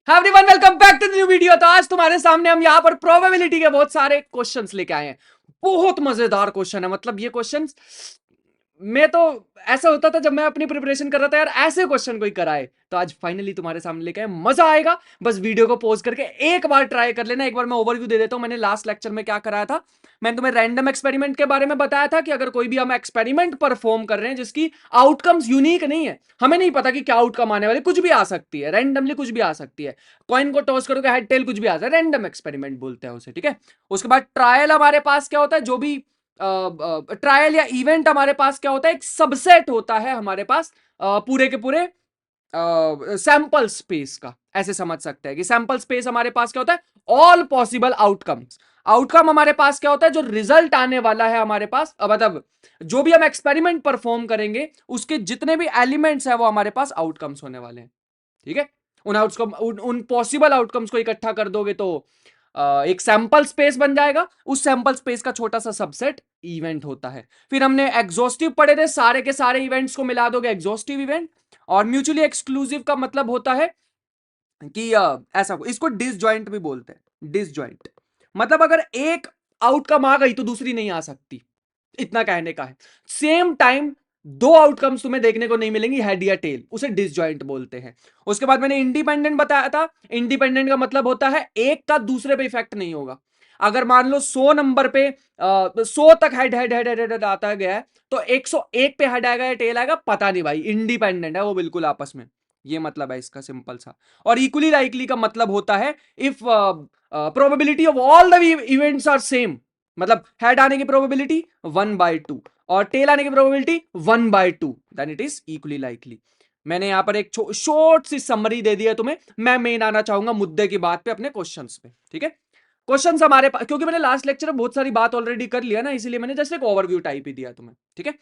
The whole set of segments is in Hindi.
Hi everyone, welcome back to the new video. तो आज तुम्हारे सामने हम यहाँ पर प्रोबेबिलिटी के बहुत सारे क्वेश्चंस लेके आए हैं। बहुत मजेदार क्वेश्चन है। मतलब ये क्वेश्चंस मैं तो ऐसा होता था जब मैं अपनी प्रिपरेशन कर रहा था यार, ऐसे क्वेश्चन कोई कराए। तो आज फाइनली तुम्हारे सामने लेके आए, मजा आएगा। बस वीडियो को पॉज करके एक बार ट्राई कर लेना। एक बार मैं ओवरव्यू दे देता हूं, मैंने लास्ट लेक्चर में क्या कराया था। मैंने तुम्हें रैंडम एक्सपेरिमेंट के बारे में बताया था कि अगर कोई भी हम एक्सपेरिमेंट परफॉर्म कर रहे हैं जिसकी आउटकम्स यूनिक नहीं है, हमें नहीं पता कि क्या आउटकम आने वाले, कुछ भी आ सकती है, रैंडमली कुछ भी आ सकती है। कॉइन को टॉस करोगे हेड टेल कुछ भी आ सकता है, रैंडम एक्सपेरिमेंट बोलते हैं उसे, ठीक है। उसके बाद ट्रायल हमारे पास क्या होता है, जो भी ट्रायल या इवेंट हमारे पास क्या होता है, एक सबसेट होता है हमारे पास पूरे के पूरे सैंपल स्पेस का। ऐसे समझ सकते हैं कि सैंपल स्पेस हमारे पास क्या होता है, ऑल पॉसिबल आउटकम्स। आउटकम हमारे पास क्या होता है, जो रिजल्ट आने वाला है हमारे पास, मतलब जो भी हम एक्सपेरिमेंट परफॉर्म करेंगे उसके जितने भी एलिमेंट्स है वो हमारे पास आउटकम्स होने वाले हैं, ठीक है। उन आउटकम उन पॉसिबल आउटकम्स को इकट्ठा कर दोगे तो एक सैंपल स्पेस बन जाएगा। उस सैंपल स्पेस का छोटा सा सबसेट इवेंट होता है। फिर हमने एग्जॉस्टिव पढ़े थे, सारे के सारे इवेंट्स को मिला दोगे एग्जॉस्टिव इवेंट। और म्यूचुअली एक्सक्लूसिव का मतलब होता है कि ऐसा, इसको डिसजॉइंट भी बोलते हैं। डिसजॉइंट मतलब अगर एक आउटकम आ गई तो दूसरी नहीं आ सकती, इतना कहने का है। सेम टाइम दो आउटकम्स तुम्हें देखने को नहीं मिलेंगी, हेड या टेल, उसे डिसजॉइंट बोलते हैं। उसके बाद मैंने इंडिपेंडेंट बताया था। इंडिपेंडेंट का मतलब होता है एक का दूसरे पे इफेक्ट नहीं होगा। अगर मान लो 100 नंबर पे 100 तक head head head head head आता गया है, तो 101 पे हेड आएगा या टेल आएगा पता नहीं भाई, इंडिपेंडेंट है वो बिल्कुल आपस में। ये मतलब है इसका, सिंपल सा। और इक्वली लाइकली का मतलब होता है if probability of all the events are same. मतलब हेड आने की प्रोबेबिलिटी 1/2 और टेल आने की probability 1/2, then it is equally likely. मैंने यहां पर एक शॉर्ट सी समरी दे दी है तुम्हें। मैं मेन आना चाहूंगा मुद्दे की बात पे, अपने क्वेश्चंस पे, ठीक है। क्वेश्चंस हमारे पास, क्योंकि मैंने लास्ट लेक्चर में बहुत सारी बात ऑलरेडी कर लिया ना, इसीलिए मैंने जस्ट एक ओवरव्यू टाइप ही दिया तुम्हें, ठीक है।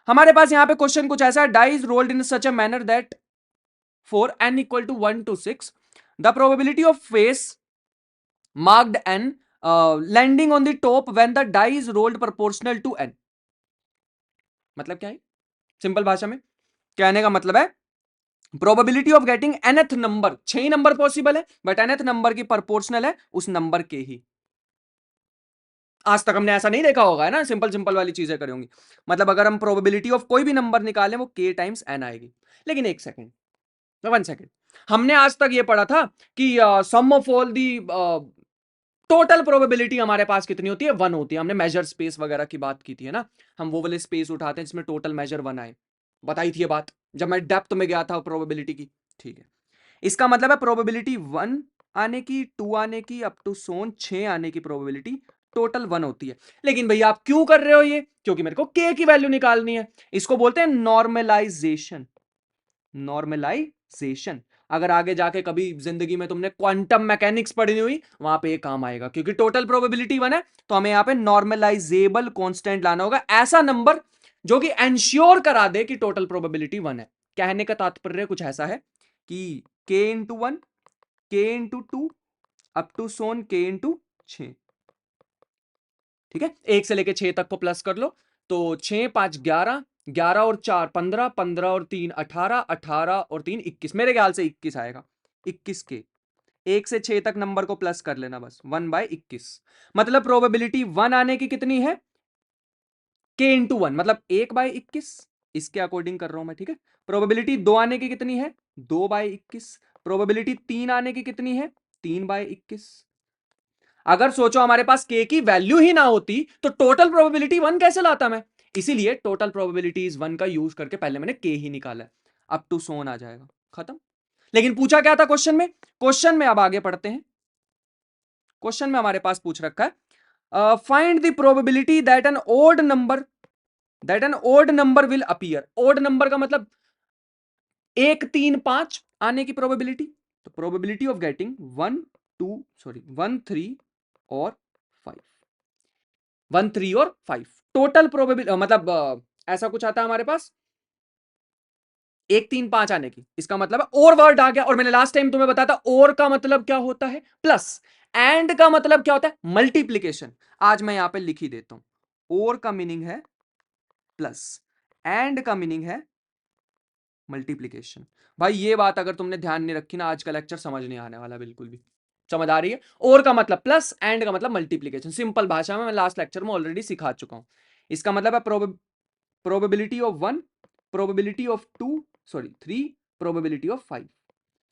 हमारे पास यहां पे क्वेश्चन कुछ ऐसा है, die is rolled in such a manner that for n equal to 1 to 6 the probability of face marked n landing on the top when the die is rolled proportional to n। मतलब क्या है, सिंपल भाषा में कहने का मतलब है probability of getting nth number, 6 number possible है बट nth नंबर की प्रोपोर्शनल है उस नंबर के ही। आज तक हमने ऐसा नहीं देखा होगा, है ना, सिंपल सिंपल वाली चीजें करी होंगी। मतलब अगर हम प्रोबेबिलिटी ऑफ कोई भी नंबर निकालें वो k टाइम्स n आएगी। लेकिन एक सेकेंड, 1 सेकेंड, हमने आज तक ये पढ़ा था कि sum of all the total probability हमारे पास कितनी होती है, 1 होती है। हमने मेजर स्पेस वगैरह की बात की थी, है ना। हम वो वाले स्पेस उठाते हैं जिसमें टोटल मेजर 1 आए, बताई थी ये बात जब मैं डेप्थ में गया था प्रोबेबिलिटी की, ठीक है। इसका मतलब है प्रोबेबिलिटी 1 आने की, 2 आने की, अप टू सोन 6 आने की प्रोबेबिलिटी टोटल 1 होती है। लेकिन भैया आप क्यों कर रहे हो ये, क्योंकि मेरे को k की वैल्यू निकालनी है। इसको बोलते हैं नॉर्मलाइजेशन। नॉर्मलाइजेशन अगर आगे जाके कभी जिंदगी में तुमने क्वांटम मैकेनिक्स पढ़नी हुई, वहां पे ये काम आएगा, क्योंकि टोटल प्रोबेबिलिटी 1 है तो हमें यहां पे नॉर्मलाइजेबल कांस्टेंट लाना होगा, ऐसा नंबर जो कि एंश्योर करा दे कि टोटल प्रोबेबिलिटी 1 है। कहने का तात्पर्य कुछ ऐसा है कि k into 1, k into 2, up to so k into 6, ठीक है। 1 से लेके 6 तक को प्लस कर लो तो 6 5 11, 11 और 4 15, 15 और 3 18, 18 और 3 21, मेरे ख्याल से 21 आएगा। 21 के 1 से 6 तक नंबर को प्लस कर लेना बस, 1/21। मतलब प्रोबेबिलिटी 1 आने की कितनी है, k इंटू 1, मतलब 1/21, इसके अकॉर्डिंग कर रहा हूं मैं, ठीक है। प्रोबेबिलिटी 2 आने की कितनी है, 2/21। प्रोबेबिलिटी 3 आने की कितनी है, 3/21। अगर सोचो हमारे पास k की वैल्यू ही ना होती तो टोटल प्रोबेबिलिटी 1 कैसे लाता मैं। इसीलिए टोटल प्रोबेबिलिटी इज 1 का यूज करके पहले मैंने k ही निकाला है। अप टू सोन आ जाएगा, खत्म। लेकिन पूछा क्या था क्वेश्चन में, क्वेश्चन में अब आगे पढ़ते हैं। क्वेश्चन में हमारे पास पूछ रखा है find the probability that an odd number will appear. Odd number का मतलब 1 3 5 आने की प्रोबेबिलिटी। तो प्रोबेबिलिटी ऑफ गेटिंग 1 3 और 5, 1 3 और 5 टोटल प्रोबेबिलिटी, मतलब ऐसा कुछ आता है हमारे पास 1 3 5 आने की। इसका मतलब है और वर्ड आ गया, और मैंने लास्ट टाइम तुम्हें बताया था और का मतलब क्या होता है, प्लस। एंड का मतलब क्या होता है, मल्टीप्लीकेशन। आज मैं यहां पे लिख ही देता हूं, और का मीनिंग है प्लस, एंड का मीनिंग है मल्टीप्लीकेशन। भाई ये बात अगर तुमने ध्यान नहीं रखी ना, आज का लेक्चर समझ नहीं आने वाला बिल्कुल भी। समझ आ रही है? और का मतलब प्लस, एंड का मतलब मल्टीप्लीकेशन। सिंपल भाषा में मैं लास्ट लेक्चर में ऑलरेडी सिखा चुका हूं। इसका मतलब है probability of 1, probability of 2, sorry 3, probability of 5।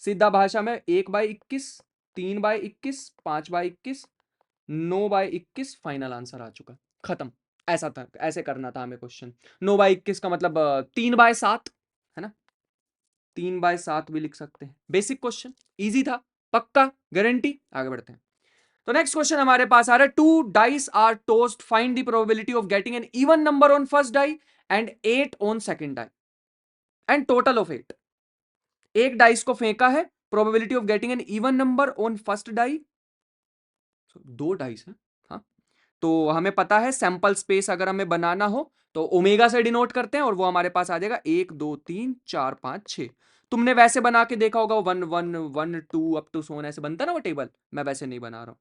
सीधा भाषा में 1/21, 3/21, 5/21, 9/21 फाइनल आंसर आ चुका, खत्म। ऐसा था, ऐसे करना था हमें क्वेश्चन। 9/21 का मतलब 3/7 है ना, 3/7 भी लिख सकते हैं। बेसिक क्वेश्चन, इजी था, पक्का, गारंटी। आगे बढ़ते हैं। तो नेक्स्ट क्वेश्चन हमारे पास आ रहा है, 2 dice are tossed, find the probability of getting an even number on first die and 8 on second die and total of 8। एक डाइस को फेंका है, probability of getting an even number on first die, दो डाइस है, हाँ। तो हमें पता है सैंपल स्पेस अगर हमें बनाना हो तो ओमेगा से डिनोट करते हैं, और वो हमारे पास आ जाएगा 1 2 3 4 5 6। तुमने वैसे बना के देखा होगा 1 1 1 2 अप टू सोन, ऐसे बनता ना वो टेबल। मैं वैसे नहीं बना रहा हूं,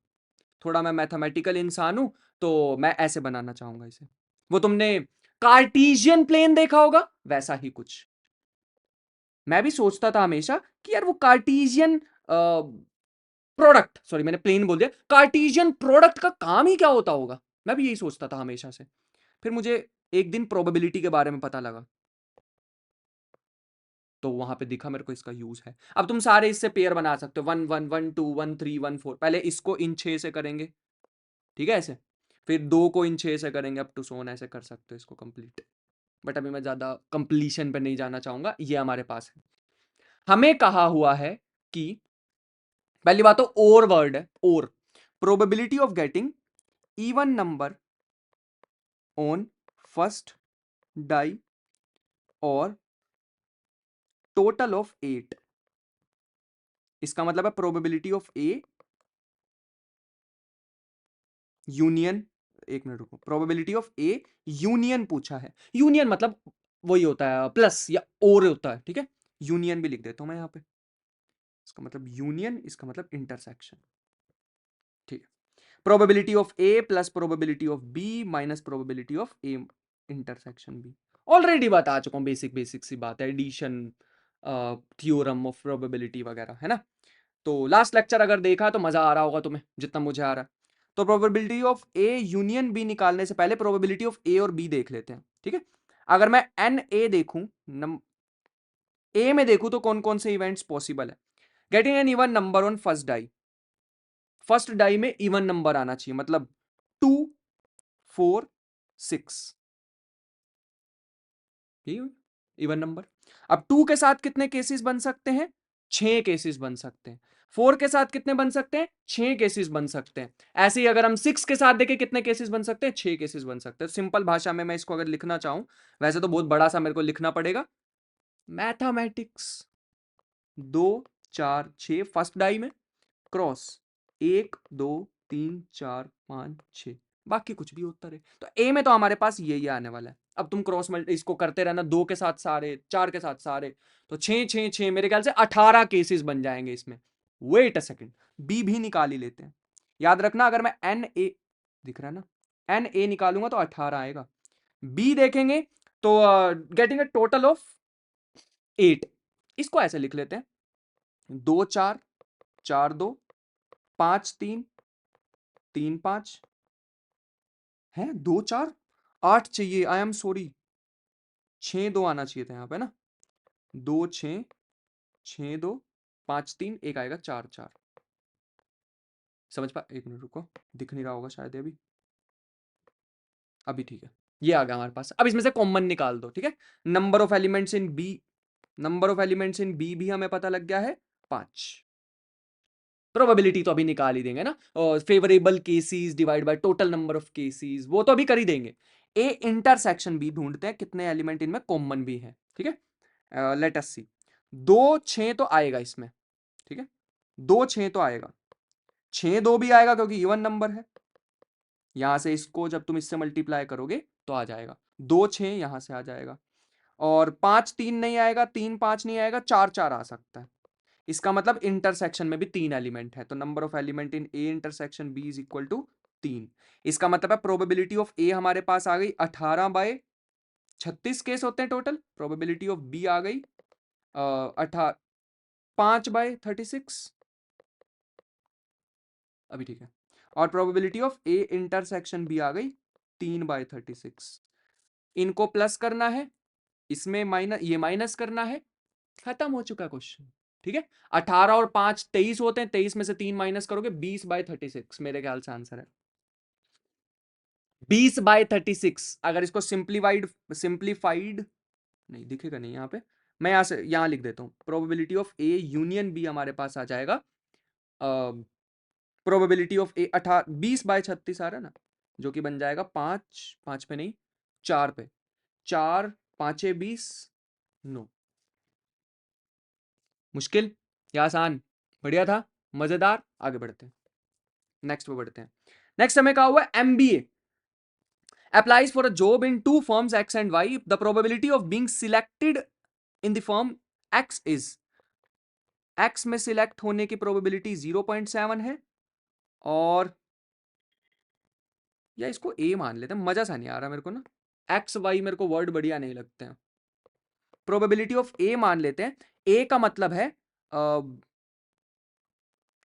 थोड़ा मैं मैथमेटिकल इंसान हूं, तो मैं ऐसे बनाना चाहूंगा इसे। वो तुमने कार्टीजियन प्लेन देखा होगा, वैसा ही कुछ। मैं भी सोचता था हमेशा कि यार वो कार्टीजियन प्रोडक्ट, सॉरी मैंने प्लेन बोल दिया, कार्टीजियन प्रोडक्ट का काम ही क्या होता होगा। मैं भी यही सोचता था हमेशा से। फिर मुझे एक दिन प्रोबेबिलिटी के बारे में पता लगा, तो वहां पे दिखा मेरे को इसका यूज है। अब तुम सारे इससे पेयर बना सकते हो, 1 1 1 2 1 3 1 4। पहले इसको इन 6 से करेंगे, ठीक है, ऐसे। फिर 2 को इन 6 से करेंगे, अप टू सोन, ऐसे कर सकते हो इसको कंप्लीट। बट अभी मैं ज्यादा कंप्लीशन पे नहीं जाना चाहूंगा, ये हमारे पास है। हमें कहा हुआ है कि पहली बात तो और वर्ड है, और probability of getting even number on first die और टोटल ऑफ 8। इसका मतलब है प्रोबेबिलिटी ऑफ ए यूनियन, एक मिनट रुको, प्रोबेबिलिटी ऑफ ए यूनियन पूछा है। यूनियन मतलब वही होता है प्लस या और होता है, ठीक है। यूनियन भी लिख देता हूं मैं यहां पे, इसका मतलब यूनियन, इसका मतलब इंटरसेक्शन, ठीक है। Probability of A plus probability of B minus probability of A intersection B. Already बता चुका हूं, बेसिक बेसिक सी बात है, एडिशन थ्योरम ऑफ प्रोबेबिलिटी वगैरह, है ना। तो लास्ट लेक्चर अगर देखा तो मजा आ रहा होगा तुम्हें जितना मुझे आ रहा है। तो probability of A union B निकालने से पहले प्रोबेबिलिटी ऑफ ए और बी देख लेते हैं, ठीक है। अगर मैं एन ए देखूं, ए में देखूं तो कौन कौन से इवेंट्स पॉसिबल है। Getting an even number on first die, first die में इवन नंबर आना चाहिए, मतलब 2 4 6, इवन नंबर। अब 2 के साथ कितने केसेस बन सकते हैं, 6 केसेस बन सकते हैं। 4 के साथ कितने बन सकते हैं, 6 केसेस बन सकते हैं। ऐसे ही अगर हम 6 के साथ देखें कितने केसेस बन सकते हैं, 6 केसेस बन सकते हैं। सिंपल भाषा में मैं इसको अगर लिखना चाहूं, वैसे तो बहुत बड़ा सा मेरे को लिखना पड़ेगा, मैथमेटिक्स 2 4 6 फर्स्ट डाई में क्रॉस 1 2 3 4 5 6, बाकी कुछ भी उत्तर है। तो ए में तो हमारे पास यही आने वाला है। अब तुम क्रॉस मल्टी इसको करते रहना, 2 के साथ सारे, 4 के साथ सारे, तो 6 6 6, मेरे ख्याल से 18 केसेस बन जाएंगे इसमें। वेट अ सेकंड, बी भी निकाल ही लेते हैं। याद रखना, अगर मैं एन ए, दिख रहा है ना, एन ए निकालूंगा तो 18 आएगा। बी देखेंगे तो गेटिंग अ टोटल ऑफ 8, इसको ऐसे लिख लेते हैं, 2 4 4 2 5 3 3 5 है, 2 4 8 चाहिए, आई एम सॉरी, 6 2 आना चाहिए था यहाँ पे ना, 2 6 6 2 5 3 1 आएगा, 4 4। समझ पा, एक मिनट रुको, दिख नहीं रहा होगा शायद अभी, अभी ठीक है। ये आ गया हमारे पास। अब इसमें से कॉमन निकाल दो, ठीक है। Number of elements in B, number of elements in B भी हमें पता लग गया है 5। प्रोबेबिलिटी तो अभी निकाल ही देंगे ना, और favourable cases divide by total number of cases, वो तो अभी कर ही देंगे। ए इंटरसेक्शन बी ढूंढते हैं, कितने एलिमेंट इनमें कॉमन भी है, ठीक है। लेट अस सी, 2 6 तो आएगा इसमें, ठीक है, 2 6 तो आएगा, 6 2 भी आएगा क्योंकि इवन नंबर है। यहां से इसको जब तुम इससे मल्टीप्लाई करोगे तो आ जाएगा 2 6, यहां से आ जाएगा। और 5 3 नहीं आएगा, 3 5 नहीं आएगा, 4 4 आ सकता है। इसका मतलब इंटरसेक्शन में भी 3 एलिमेंट है, तो number of element in A intersection B is equal to 3। इसका मतलब है प्रोबेबिलिटी ऑफ ए हमारे पास आ गई 18/36 केस होते हैं टोटल, प्रोबेबिलिटी ऑफ बी आ गई 5/36 अभी ठीक है। और probability of A intersection B आ गई 3/36। इनको प्लस करना है, इसमें माइनस, ये माइनस करना है, खत्म हो चुका क्वेश्चन। ठीक है, 18 और 5 23 होते हैं, 23 में से 3 माइनस करोगे 20/36 मेरे ख्याल से आंसर है 20/36। अगर इसको सिंप्लीफाइड नहीं दिखेगा, नहीं यहां पे, मैं यहां से यहां लिख देता हूं, probability of A union B हमारे पास आ जाएगा प्रोबेबिलिटी ऑफ ए 20/36 आ रहा है ना, जो कि बन जाएगा 5 5 पे नहीं 4 पे, 4 5 20 नो। मुश्किल या आसान? बढ़िया था, मजेदार। आगे बढ़ते हैं, नेक्स्ट पे बढ़ते हैं। नेक्स्ट हमें कहा हुआ है MBA applies for a job in two firms X and Y. The probability of being selected in the firm X is, X में सिलेक्ट होने की प्रोबेबिलिटी 0.7 है, और या इसको ए मान लेते हैं, मजा सा नहीं आ रहा मेरे को ना, एक्स वाई मेरे को वर्ड बढ़िया नहीं लगते हैं। प्रोबेबिलिटी ऑफ ए मान लेते हैं। ए का मतलब है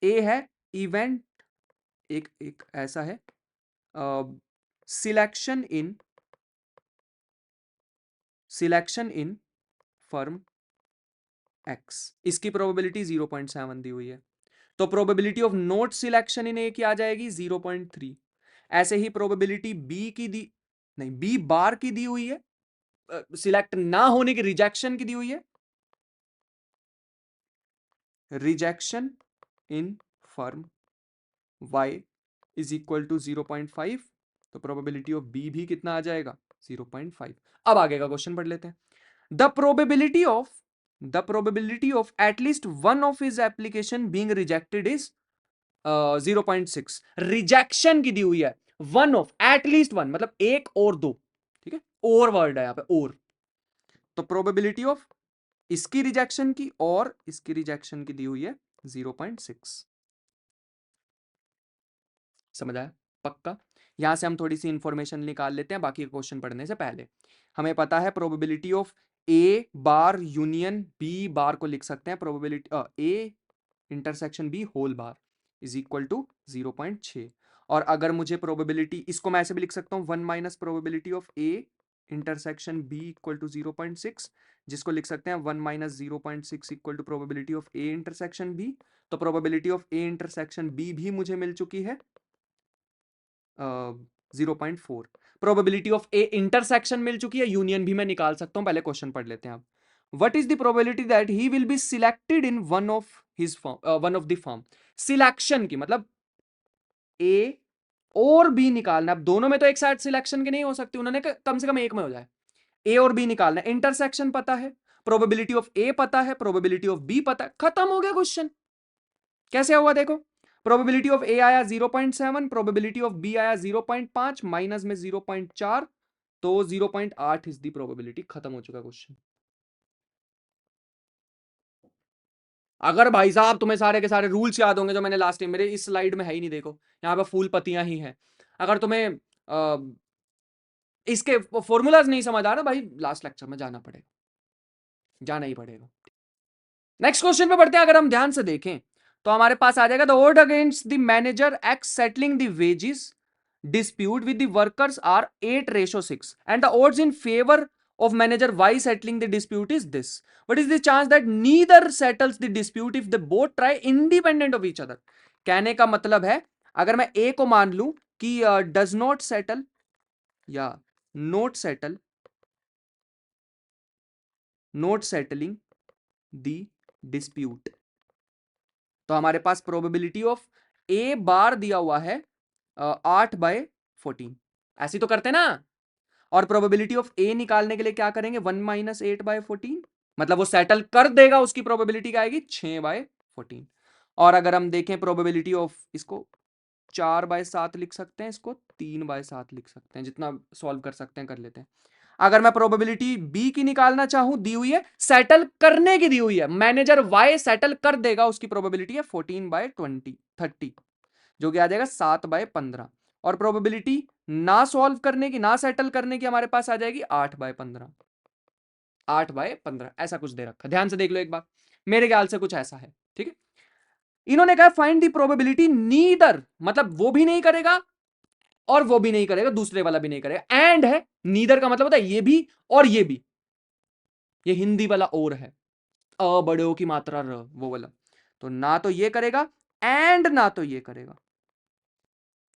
ए है इवेंट, एक एक ऐसा है सिलेक्शन इन फर्म एक्स, इसकी प्रोबेबिलिटी 0.7 दी हुई है। तो probability of not selection in A की आ जाएगी 0.3। ऐसे ही प्रोबेबिलिटी बी की दी, नहीं बी बार की दी हुई है, सिलेक्ट ना होने की, रिजेक्शन की दी हुई है, rejection in firm y is equal to 0.5। तो प्रोबेबिलिटी ऑफ बी भी कितना आ जाएगा 0.5। अब आगे का क्वेश्चन पढ़ लेते हैं। The probability of at least one of his application being rejected is 0.6। Rejection की दी हुई है, वन ऑफ, एटलीस्ट वन मतलब एक और दो, ठीक है, और वर्ड है यहां पे, और। तो प्रोबेबिलिटी ऑफ इसकी रिजेक्शन की और इसकी रिजेक्शन की दी हुई है 0.6। समझ आया? पक्का? यहां से हम थोड़ी सी इंफॉर्मेशन निकाल लेते हैं बाकी क्वेश्चन पढ़ने से पहले। हमें पता है probability of A bar union B bar को लिख सकते हैं, probability A intersection B whole bar is equal to 0.6। और अगर मुझे प्रोबेबिलिटी, इसको मैं ऐसे भी लिख सकता हूं 1 minus probability of A intersection B equal to 0.6, जिसको लिख सकते हैं 1 minus 0.6 equal to probability of A intersection B. तो probability of A intersection B भी मुझे मिल चुकी है 0.4। प्रोबेबिलिटी ऑफ ए इंटरसेक्शन मिल चुकी है, यूनियन भी मैं निकाल सकता हूं। पहले क्वेश्चन पढ़ लेते हैं अब। What is the probability that he will be selected in one of his form, one of the form. Selection की मतलब ए और बी निकालना। अब दोनों में तो एक साथ सिलेक्शन की नहीं हो सकती, उन्होंने कम से कम एक में हो जाए। ए और बी निकालना, इंटरसेक्शन पता है, प्रोबेबिलिटी ऑफ ए पता है, प्रोबेबिलिटी ऑफ बी पता है, खत्म हो गया क्वेश्चन। कैसे हुआ देखो, प्रोबेबिलिटी ऑफ ए आया 0.7, प्रोबेबिलिटी ऑफ बी आया 0.5, माइनस में 0.4, तो 0.8 इज दी प्रोबेबिलिटी। खत्म हो चुका क्वेश्चन। अगर भाई साहब तुम्हें सारे के सारे रूल्स याद होंगे जो मैंने लास्ट टाइम, मेरे इस स्लाइड में है ही नहीं, देखो यहां पे फूल पत्तियां ही हैं। अगर तुम्हें इसके फॉर्मूलाज नहीं समझ आ रहा भाई, लास्ट लेक्चर में जाना पड़ेगा, जाना ही पड़ेगा। नेक्स्ट क्वेश्चन पे बढ़ते हैं। अगर हम ध्यान से देखें तो हमारे पास आ जाएगा the odd against the manager X settling the wages dispute with the workers are 8:6 and the odds in favor of manager Y settling the dispute is this. What is the chance that neither settles the dispute if they both try independent of each other? कहने का मतलब है अगर मैं A को मान लूं कि does not settle या not settle, not settling the dispute, तो हमारे पास प्रोबेबिलिटी ऑफ ए बार दिया हुआ है 8/14, ऐसी तो करते ना। और प्रोबेबिलिटी ऑफ ए निकालने के लिए क्या करेंगे, 1 माइनस 8/14, मतलब वो सेटल कर देगा, उसकी प्रोबेबिलिटी क्या आएगी 6/14। और अगर हम देखें प्रोबेबिलिटी ऑफ, इसको 4/7 लिख सकते हैं, इसको 3/7 लिख सकते हैं, जितना सॉल्व कर सकते हैं कर लेते हैं। अगर मैं प्रोबेबिलिटी बी की निकालना चाहूं, दी हुई है सेटल करने की, दी हुई है मैनेजर वाई सेटल कर देगा, उसकी प्रोबेबिलिटी है 14/30, जो कि आ जाएगा 7/15। और प्रोबेबिलिटी ना सॉल्व करने की, ना सेटल करने की हमारे पास आ जाएगी 8/15। 8/15 ऐसा कुछ दे रखा, ध्यान से देख लो एक बार, मेरे ख्याल से कुछ ऐसा है, ठीक है। इन्होंने कहा फाइंड द प्रोबेबिलिटी नीदर, मतलब वो भी नहीं करेगा और वो भी नहीं करेगा, दूसरे वाला भी नहीं करेगा, एंड है, नीदर का मतलब होता है ये भी और ये भी, ये हिंदी वाला और है, अ बड़े ओ की मात्रा र, वो वाला, तो ना तो ये करेगा एंड ना तो ये करेगा,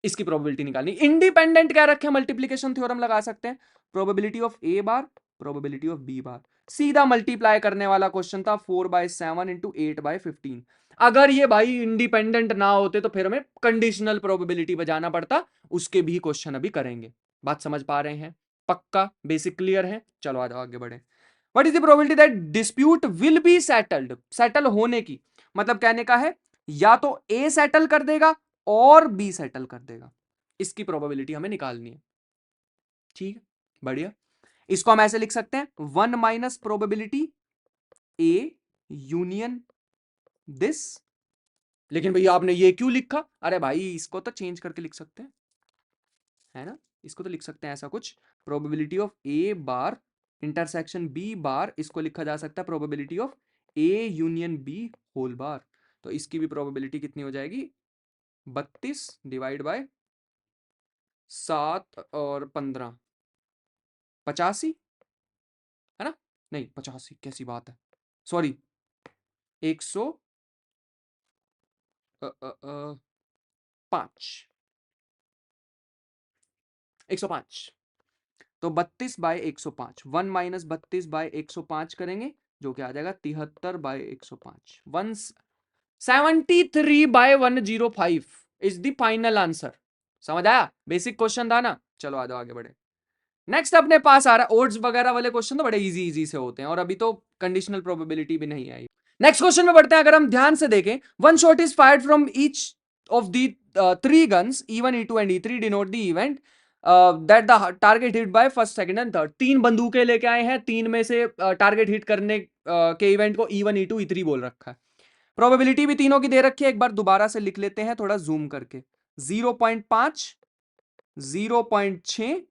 इसकी प्रोबेबिलिटी निकालनी। इंडिपेंडेंट क्या रखे, मल्टीप्लीकेशन थ्योरम लगा सकते हैं, probability of A bar probability of B bar, सीधा मल्टीप्लाई करने वाला क्वेश्चन था, 4/7 इंटू 8/15। अगर ये भाई इंडिपेंडेंट ना होते तो फिर हमें कंडीशनल प्रोबेबिलिटी बजाना पड़ता, उसके भी क्वेश्चन अभी करेंगे। बात समझ पा रहे हैं, पक्का बेसिक क्लियर है, चलो आ जाओ आगे बढ़े। What is the probability that dispute will be settled, settle होने की, मतलब कहने का है या तो ए सेटल कर देगा और बी सेटल कर देगा, इसकी प्रोबेबिलिटी हमें निकालनी है, ठीक है, बढ़िया। इसको हम ऐसे लिख सकते हैं, 1 minus probability A union this, लेकिन भैया आपने ये क्यों लिखा, अरे भाई इसको तो चेंज करके लिख सकते हैं, है ना, इसको तो लिख सकते हैं ऐसा कुछ, probability of A bar intersection B bar, इसको लिखा जा सकता है probability of A union B whole bar, तो इसकी भी प्रोबेबिलिटी कितनी हो जाएगी, 32 डिवाइड बाय 7 और 15, 85, है ना, नहीं 85 कैसी बात है, सॉरी 105, 105, तो 32/105, 1 माइनस 32/105 करेंगे, जो कि आ जाएगा 73/105, 173/105 इज द फाइनल आंसर। समझ आया, बेसिक क्वेश्चन था ना, चलो आ जाओ आगे बढ़े। नेक्स्ट अपने पास आ रहा है ओड्स वगैरह वाले क्वेश्चन, तो बड़े इजी इजी से होते हैं, और अभी तो कंडीशनल प्रोबेबिलिटी भी नहीं आई। नेक्स्ट क्वेश्चन में बढ़ते हैं, अगर हम ध्यान से देखें, one shot is fired from each of the 3 guns E1 E2 and E3 denote the event that the target hit by first second and third, 3 बंदूकें लेके आए हैं, 3 में से टारगेट हिट करने के इवेंट को E1 E2 E3 बोल रखा है, प्रोबेबिलिटी भी तीनों की दे रखी है, एक बार दोबारा से लिख लेते हैं थोड़ा जूम करके, 0.5, 0.6,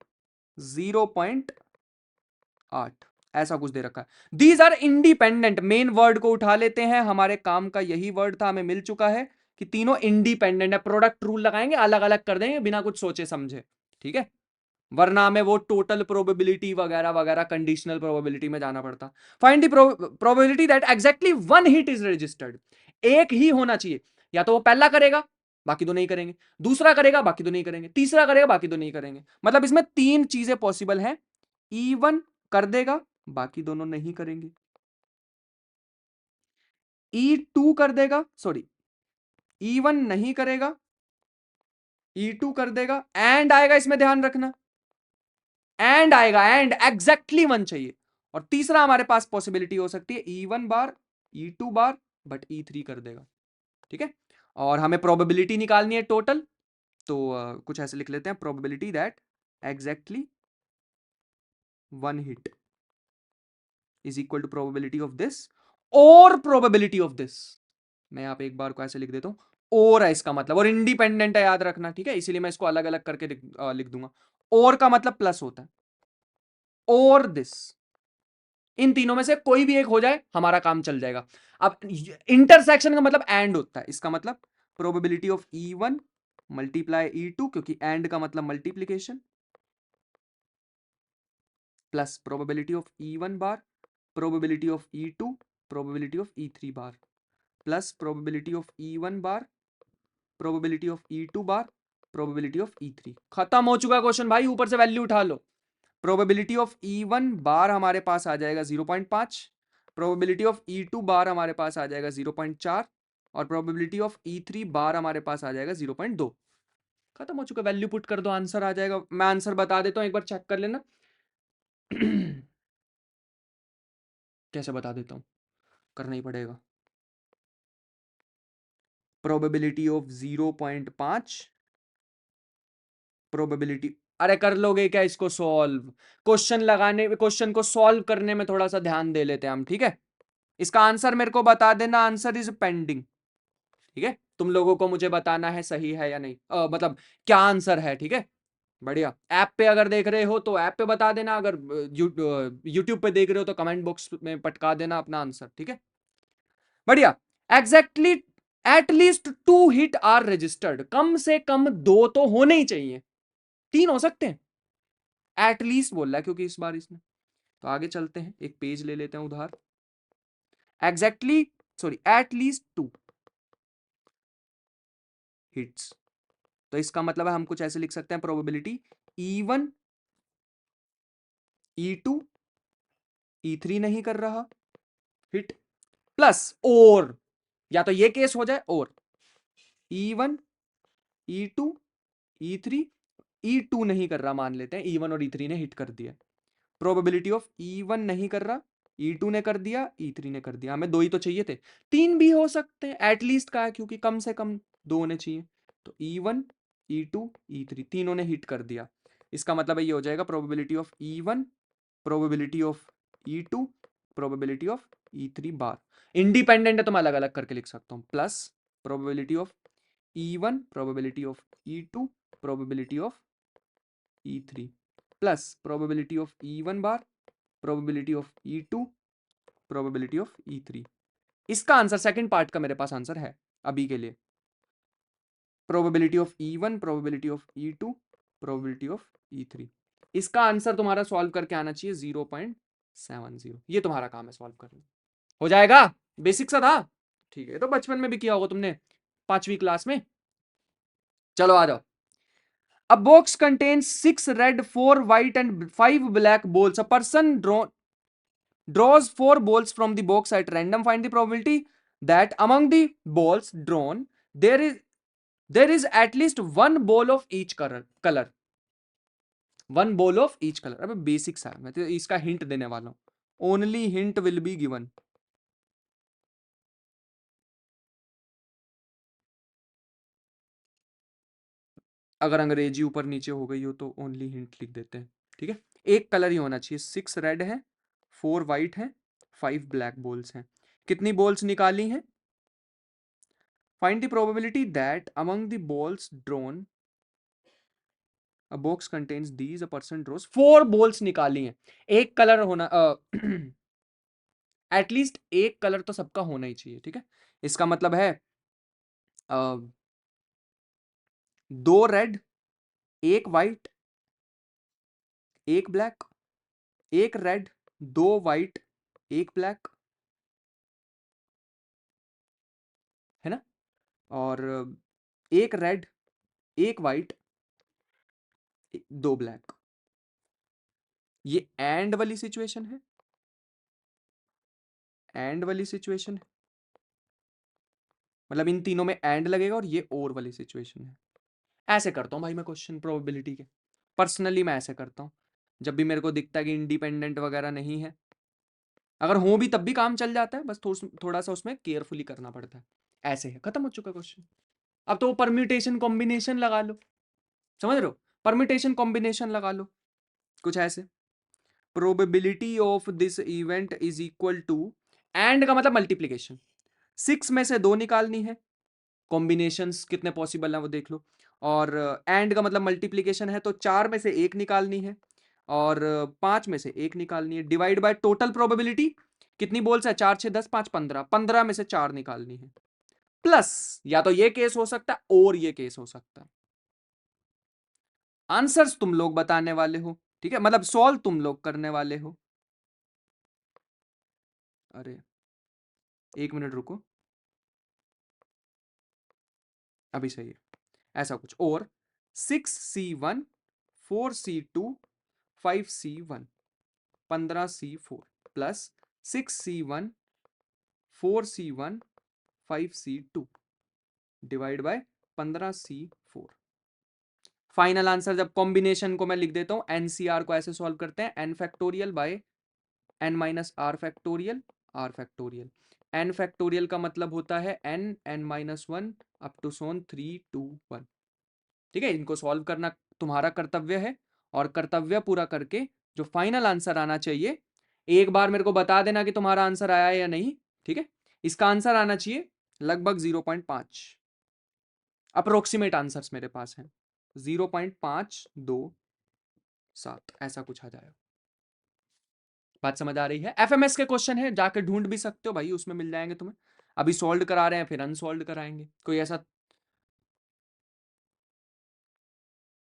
0.8 ऐसा कुछ दे रखा है। These are independent, main word को उठा लेते हैं, हमारे काम का यही वर्ड था, हमें मिल चुका है कि तीनों इंडिपेंडेंट है, प्रोडक्ट रूल लगाएंगे, अलग अलग कर देंगे बिना कुछ सोचे समझे, ठीक है, वरना हमें वो टोटल प्रोबेबिलिटी वगैरह वगैरह कंडीशनल प्रोबेबिलिटी में जाना पड़ता। Find the probability that exactly 1 hit is registered, एक ही होना चाहिए, या तो वो पहला करेगा बाकी दो नहीं करेंगे, दूसरा करेगा बाकी दो नहीं करेंगे, तीसरा करेगा बाकी दो नहीं करेंगे, मतलब इसमें 3 चीजें पॉसिबल है, E1 कर देगा बाकी दोनों नहीं करेंगे, E2 कर देगा, सॉरी E1 नहीं करेगा, E2 कर देगा, एंड आएगा, इसमें ध्यान रखना, एंड आएगा, एंड एग्जैक्टली 1 चाहिए, और तीसरा हमारे पास पॉसिबिलिटी हो सकती है E1 bar E2 bar but E3 कर देगा, ठीक है, और हमें प्रोबेबिलिटी निकालनी है टोटल, तो कुछ ऐसे लिख लेते हैं, probability that exactly 1 hit is equal to probability of this और प्रोबेबिलिटी ऑफ दिस, मैं यहाँ पे एक बार को ऐसे लिख देता हूँ, और है इसका मतलब, और इंडिपेंडेंट है याद रखना, ठीक है, इसीलिए मैं इसको अलग अलग करके लिख दूंगा, और का मतलब प्लस होता है, और दिस, इन तीनों में से कोई भी एक हो जाए हमारा काम चल जाएगा। अब इंटरसेक्शन का मतलब एंड होता है, इसका मतलब probability of E1 multiply E2, क्योंकि एंड का मतलब multiplication, plus probability of E1 bar probability of E2 probability of E3 bar, plus probability of E1 bar probability of E2 bar probability of E3। खत्म हो चुका क्वेश्चन भाई, ऊपर से वैल्यू उठा लो, प्रोबेबिलिटी ऑफ E1 बार हमारे पास आ जाएगा 0.5, प्रोबेबिलिटी ऑफ E2 बार हमारे पास आ जाएगा 0.4, और प्रोबेबिलिटी ऑफ E3 बार हमारे पास आ जाएगा 0.2। खत्म हो चुका, वैल्यू पुट कर दो, आंसर आ जाएगा, मैं आंसर बता देता हूं, एक बार चेक कर लेना। कैसे बता देता हूं, करना ही पड़ेगा, प्रोबेबिलिटी ऑफ 0.5 प्रोबेबिलिटी, अरे कर लोगे क्या इसको सॉल्व, क्वेश्चन लगाने, क्वेश्चन को सॉल्व करने में थोड़ा सा ध्यान दे लेते हैं हम, ठीक है, इसका आंसर मेरे को बता देना, आंसर इज पेंडिंग, ठीक है, तुम लोगों को मुझे बताना है सही है या नहीं, मतलब क्या आंसर है, ठीक है, बढ़िया। ऐप पे अगर देख रहे हो तो ऐप पे बता देना, अगर यूट्यूब पे देख रहे हो तो कमेंट बॉक्स में पटका देना अपना आंसर, ठीक है। बढ़िया। Exactly at least 2 hit are registered, कम से कम 2 तो होने ही चाहिए, 3 हो सकते हैं, एट लीस्ट बोल रहा है क्योंकि इस बार इसने। तो आगे चलते हैं, एक पेज ले लेते हैं उधार। Exactly sorry eight least 2 hits, तो इसका मतलब है हम कुछ ऐसे लिख सकते हैं, प्रोबेबिलिटी E1 E2 E3 नहीं कर रहा हिट, प्लस और, या तो ये केस हो जाए और E1 E2 E3 E2 नहीं कर रहा, मान लेते हैं E1 और E3 ने हिट कर दिया, प्रोबेबिलिटी ऑफ E1 नहीं कर रहा, E2 ने कर दिया, E3 ने कर दिया, हमें 2 ही तो चाहिए थे, 3 भी हो सकते हैं, एटलीस्ट का है क्योंकि कम से कम 2 होने चाहिए, तो E1 E2 E3 तीनों ने हिट कर दिया, इसका मतलब ये हो जाएगा probability of E1 probability of E2 probability of E3 bar, independent है तो मैं अलग अलग करके लिख सकता हूं, plus probability of E1 probability of E2 probability of E3 plus probability of E1 bar probability of E2 probability of E3। इसका आंसर सेकंड पार्ट का मेरे पास आंसर है अभी के लिए, probability of E1 probability of E2 probability of E3। इसका आंसर तुम्हारा सॉल्व करके आना चाहिए 0.70, ये तुम्हारा काम है सॉल्व करना, हो जाएगा, बेसिक सा था, ठीक है, तो बचपन में भी किया होगा तुमने 5वीं क्लास में। चलो आ जाओ। A box contains 6 red, 4 white and 5 black balls. A person draws 4 balls from the box at random. Find the probability that among the balls drawn there is at least one ball of each color. One ball of each color. अबे बेसिक सा, मैं तो इसका हिंट देने वाला हूं, only hint will be given. अगर अंग्रेजी ऊपर नीचे हो गई हो तो ओनली हिंट लिख देते हैं, ठीक है। एक कलर ही होना चाहिए, 6 रेड है, 4 वाइट है, 5 ब्लैक बॉल्स हैं। कितनी बॉल्स निकाली हैं? Find the probability that among the balls drawn a box contains these a person draws 4 balls निकाली हैं, एक कलर होना एटलीस्ट एक कलर तो सबका होना ही चाहिए, ठीक है। इसका मतलब है 2 red, 1 white, 1 black, 1 red, 2 white, 1 black, है ना, और 1 रेड, 1 वाइट, 2 ब्लैक। ये एंड वाली सिचुएशन है, एंड वाली सिचुएशन है, मतलब इन तीनों में एंड लगेगा, और ये और वाली सिचुएशन है। ऐसे करता हूँ भाई मैं क्वेश्चन प्रोबेबिलिटी के, पर्सनली मैं ऐसे करता हूँ, जब भी मेरे को दिखता है कि इंडिपेंडेंट वगैरह नहीं है, अगर हो भी तब भी काम चल जाता है, बस थोड़ा सा उसमें केयरफुली करना पड़ता है। ऐसे है, खत्म हो चुका क्वेश्चन। अब तो वो परम्यूटेशन कॉम्बिनेशन लगा लो, समझ रहे हो, परम्यूटेशन कॉम्बिनेशन लगा लो कुछ ऐसे, probability of this event is equal to, and का मतलब मल्टीप्लीकेशन, 6 में से 2 निकालनी है, कॉम्बिनेशंस कितने पॉसिबल है वो देख लो, और एंड का मतलब मल्टीप्लीकेशन है, तो 4 में से 1 निकालनी है, और 5 में से 1 निकालनी है, डिवाइड बाय टोटल प्रोबेबिलिटी, कितनी बोल्स है, 4 6 10 5 15, 15 में से 4 निकालनी है, प्लस या तो ये केस हो सकता है और ये केस हो सकता है। आंसर्स तुम लोग बताने वाले हो, ठीक है, मतलब सॉल्व तुम लोग करने वाले हो। अरे 1 मिनट रुको, अभी सही है, ऐसा कुछ, और 6C1 4C2 5C1 15C4 plus 6C1 4C1 5C2 divide by 15C4। Final answer, जब कॉम्बिनेशन को मैं लिख देता हूं, एनसीआर को ऐसे सॉल्व करते हैं, n factorial by n minus r factorial, r factorial. n factorial का मतलब होता है n n minus 1 up to so 3 2 1, ठीक है। इनको सॉल्व करना तुम्हारा कर्तव्य है, और कर्तव्य पूरा करके जो फाइनल आंसर आना चाहिए, एक बार मेरे को बता देना कि तुम्हारा आंसर आया या नहीं, ठीक है। इसका आंसर आना चाहिए लगभग 0.5, अप्रोक्सीमेट आंसर्स मेरे पास हैं, 0.527 ऐसा कुछ आ जाएगा। बात समझ आ रही है? एफएमएस के क्वेश्चन है, जाकर ढूंढ भी सकते हो भाई, उसमें मिल जाएंगे तुम्हें। अभी सॉल्व करा रहे हैं, फिर अनसॉल्व कराएंगे, कोई ऐसा।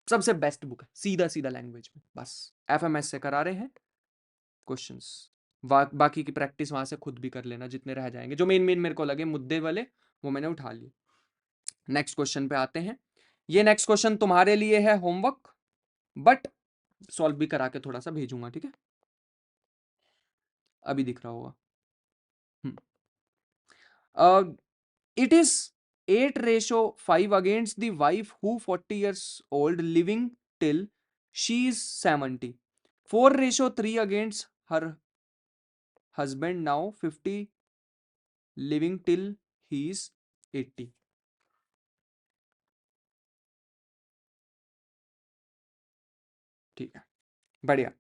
सबसे बेस्ट बुक है, सीधा सीधा लैंग्वेज में, बस एफएमएस से करा रहे हैं क्वेश्चंस। बाकी की प्रैक्टिस वहां से खुद भी कर लेना, जितने रह जाएंगे जो मेन मेन मेरे को लगे मुद्दे वाले, वो मैंने उठा लिए। नेक्स्ट क्वेश्चन पे आते हैं। ये नेक्स्ट क्वेश्चन तुम्हारे लिए है होमवर्क, बट सॉल्व भी करा के थोड़ा सा भेजूंगा, ठीक है? अभी दिख रहा होगा। It is 8:5 against the wife who 40 years old living till she is 70. 4:3 against her husband now 50 living till he is 80. ठीक है, बढ़िया।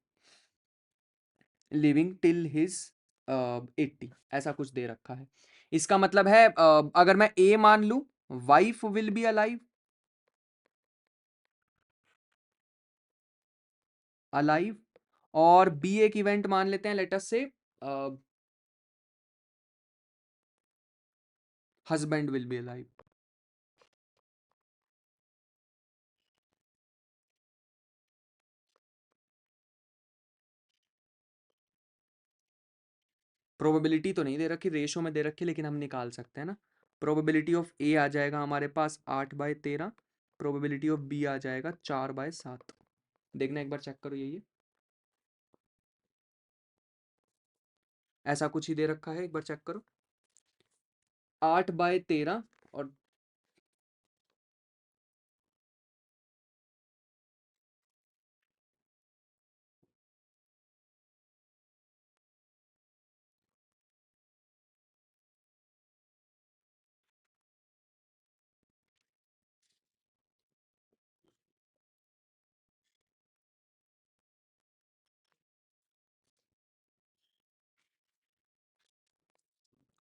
लिविंग टिल हिज 80 ऐसा कुछ दे रखा है। इसका मतलब है अगर मैं ए मान लू, wife will be alive, alive, और बी एक इवेंट मान लेते हैं, लेट अस से husband will be alive. Probability तो नहीं दे रखी, रेशो में दे रखी, लेकिन हम निकाल सकते हैं ना। प्रोबेबिलिटी ऑफ ए आ जाएगा हमारे पास 8/13, प्रोबेबिलिटी ऑफ बी आ जाएगा 4/7। देखना एक बार चेक करो, यही है, ऐसा कुछ ही दे रखा है, एक बार चेक करो। 8/13 और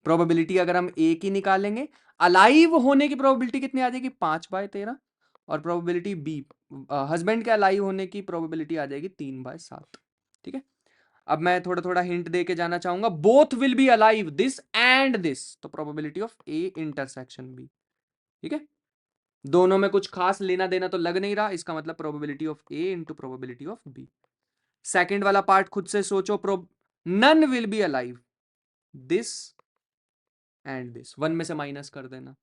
प्रोबेबिलिटी अगर हम ए की निकालेंगे, अलाइव होने की प्रोबेबिलिटी कितनी आ जाएगी? 5/13, और प्रोबेबिलिटी बी, हस्बैंड के अलाइव होने की प्रोबेबिलिटी आ जाएगी 3/7। ठीक है, अब मैं थोड़ा थोड़ा हिंट दे के जाना चाहूंगा। Both will be alive, this and this, तो probability of A intersection B. ठीक है, दोनों में कुछ खास लेना देना तो लग नहीं रहा, इसका मतलब probability of A into probability of B. Second वाला पार्ट खुद से सोचो, none will be alive, this and this, one में से माइनस कर देना।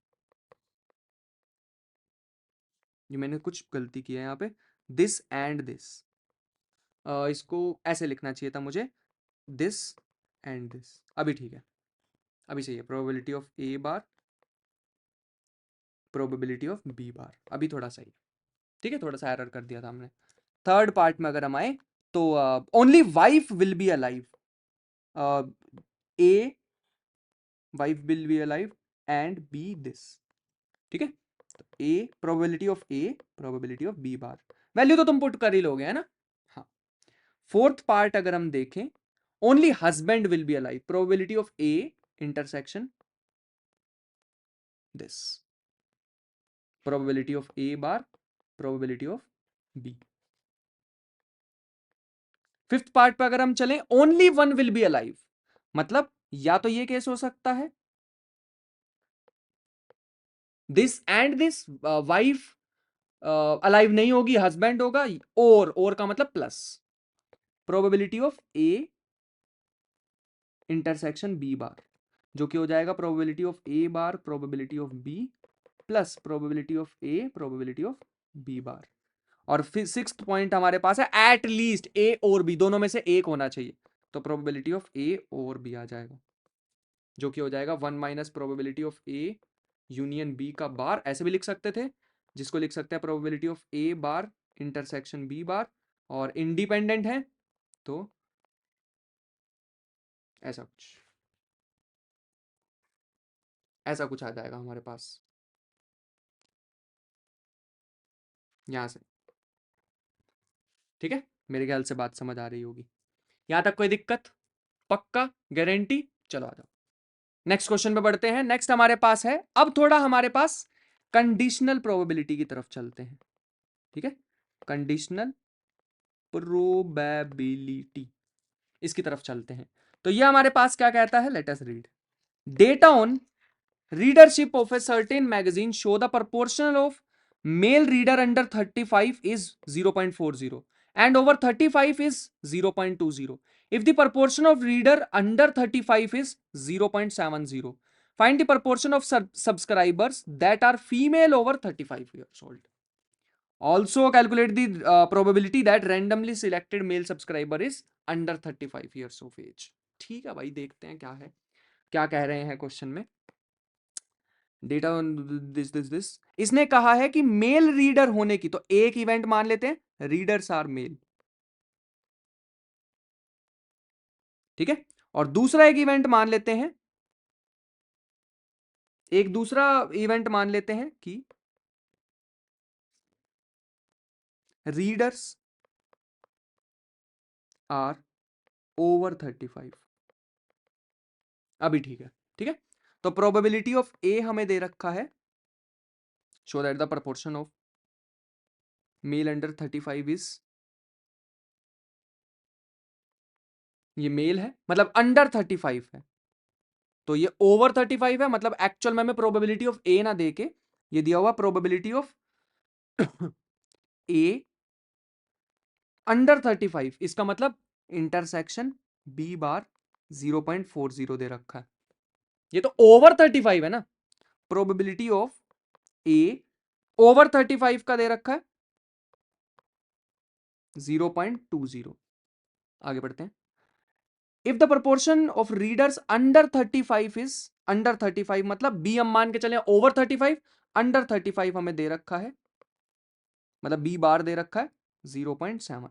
ये मैंने कुछ गलती की है यहाँ पे, दिस एंड दिस, इसको ऐसे लिखना चाहिए था मुझे, दिस एंड दिस। अभी ठीक है, अभी सही है। Probability of A bar, probability of B bar, अभी थोड़ा सही है। ठीक है, थोड़ा सा एरर कर दिया था हमने। थर्ड पार्ट में अगर हम आए तो only wife will be alive, A wife will be alive and B this. ठीक है, A probability of A, probability of B bar, value तो तुम पुट कर ही लोगे, है ना? हाँ। फोर्थ पार्ट अगर हम देखें, only husband will be alive, probability of A intersection this, probability of A bar, probability of B. Fifth part पे अगर हम चलें, only one will be alive, मतलब या तो ये केस हो सकता है, this and this, wife alive नहीं होगी, हस्बैंड होगा, और का मतलब plus, probability of A intersection B bar, जो कि हो जाएगा probability of A bar, probability of B, plus probability of A, probability of B bar. और फिर सिक्स्थ पॉइंट हमारे पास है, एट लीस्ट ए और बी दोनों में से एक होना चाहिए, तो प्रोबेबिलिटी ऑफ ए और बी आ जाएगा, जो कि हो जाएगा 1 minus probability of A union B का बार, ऐसे भी लिख सकते थे, जिसको लिख सकते हैं probability of A bar intersection B bar, और इंडिपेंडेंट है तो ऐसा कुछ, ऐसा कुछ आ जाएगा हमारे पास यहां से। ठीक है, मेरे ख्याल से बात समझ आ रही होगी, यहां तक कोई दिक्कत? पक्का, गारंटी? चलो आ जाओ, नेक्स्ट क्वेश्चन पे बढ़ते हैं। नेक्स्ट हमारे पास है, अब थोड़ा हमारे पास कंडीशनल प्रोबेबिलिटी की तरफ चलते हैं। ठीक है, कंडीशनल प्रोबेबिलिटी, इसकी तरफ चलते हैं। तो ये हमारे पास क्या कहता है, let us read. Data on readership of a certain magazine show the proportion of male reader under 35 is 0.40 and over 35 is 0.20. If the proportion of reader under 35 is 0.70, find the proportion of subscribers that are female over 35 years old. Also calculate the probability that randomly selected male subscriber is under 35 years of age. ठीक है भाई, देखते हैं क्या है, क्या कह रहे हैं क्वेश्चन में। डेटा दिस इसने कहा है कि मेल रीडर होने की, तो एक इवेंट मान लेते हैं रीडर्स आर मेल, ठीक है, और दूसरा एक इवेंट मान लेते हैं, एक दूसरा इवेंट मान लेते हैं कि रीडर्स आर ओवर 35। अभी ठीक है, ठीक है। तो प्रोबेबिलिटी ऑफ ए हमें दे रखा है, show that the proportion of male under 35 is, ये मेल है मतलब अंडर 35 है, तो ये ओवर 35 है, मतलब एक्चुअल में हमें प्रोबेबिलिटी ऑफ ए ना देके ये दिया हुआ प्रोबेबिलिटी ऑफ ए अंडर 35, इसका मतलब इंटरसेक्शन बी बार 0.40 दे रखा है। ये तो ओवर 35 है ना, प्रोबेबिलिटी ऑफ ए ओवर 35 का दे रखा है 0.20। आगे बढ़ते हैं। If the proportion of readers under 35 is, under 35 मतलब बी हम मान के चले ओवर 35, अंडर 35 हमें दे रखा है, मतलब बी बार दे रखा है 0.7,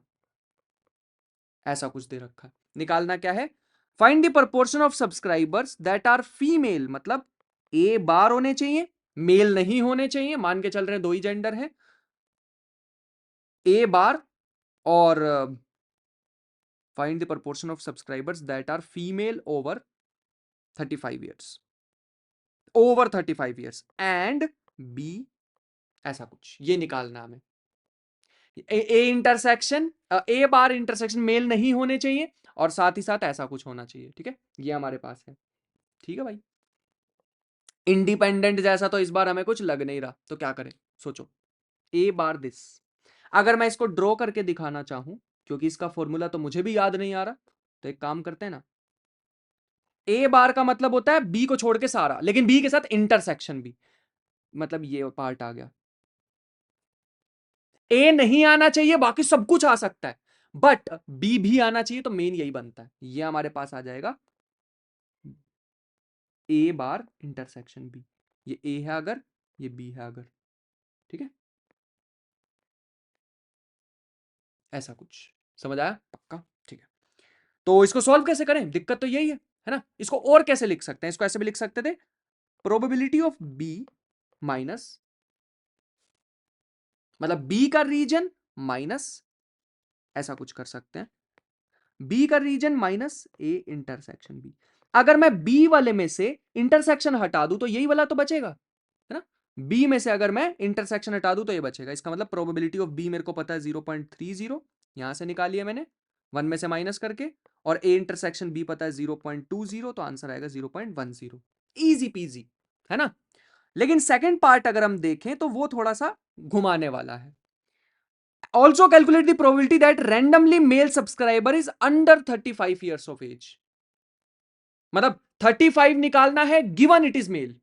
ऐसा कुछ दे रखा है। निकालना क्या है, find the proportion of subscribers that are female, मतलब ए बार होने चाहिए, मेल नहीं होने चाहिए, मान के चल रहे हैं दो ही जेंडर हैं, ए बार, और find the proportion of subscribers that are female over 35 years, over 35 years and B, ऐसा कुछ ये निकालना हमें। A intersection, A bar intersection male नहीं होने चाहिए और साथ ही साथ ऐसा कुछ होना चाहिए, ठीक है, ये हमारे पास है। ठीक है भाई, इंडिपेंडेंट जैसा तो इस बार हमें कुछ लग नहीं रहा, तो क्या करें, सोचो। ए बार दिस, अगर मैं इसको ड्रॉ करके दिखाना चाहूं, क्योंकि इसका फॉर्मूला तो मुझे भी याद नहीं आ रहा, तो एक काम करते हैं ना, ए बार का मतलब होता है बी को छोड़ के सारा, लेकिन बी के साथ इंटरसेक्शन भी, मतलब ये पार्ट आ गया। ए नहीं आना चाहिए, बाकी सब कुछ आ सकता है, बट बी भी आना चाहिए, तो मेन यही बनता है, ये हमारे पास आ जाएगा ए बार इंटरसेक्शन बी। ये ए है अगर, ये बी है अगर, ठीक है, ऐसा कुछ समझ आया पक्का, ठीक है। तो इसको सॉल्व कैसे करें, दिक्कत तो यही है ना। इसको और कैसे लिख सकते हैं, इसको ऐसे भी लिख सकते थे, प्रोबेबिलिटी ऑफ बी माइनस, मतलब बी का रीजन माइनस, ऐसा कुछ कर सकते हैं, बी का region minus A intersection B. अगर मैं बी वाले में से इंटरसेक्शन हटा दूं तो यही वाला तो बचेगा, है ना। बी में से अगर मैं इंटरसेक्शन हटा दूं तो ये बचेगा, इसका मतलब प्रोबेबिलिटी ऑफ बी मेरे को पता है 0.30, यहां से निकाली है मैंने 1 में से माइनस करके, और ए इंटरसेक्शन बी पता है 0.20, तो आंसर आएगा 0.10। इजी पीजी, है ना। लेकिन सेकंड पार्ट अगर हम देखें तो वो थोड़ा सा घुमाने वाला है। Also calculate the probability that randomly male subscriber is under 35 years of age, मतलब 35 निकालना है गिवन इट इज मेल,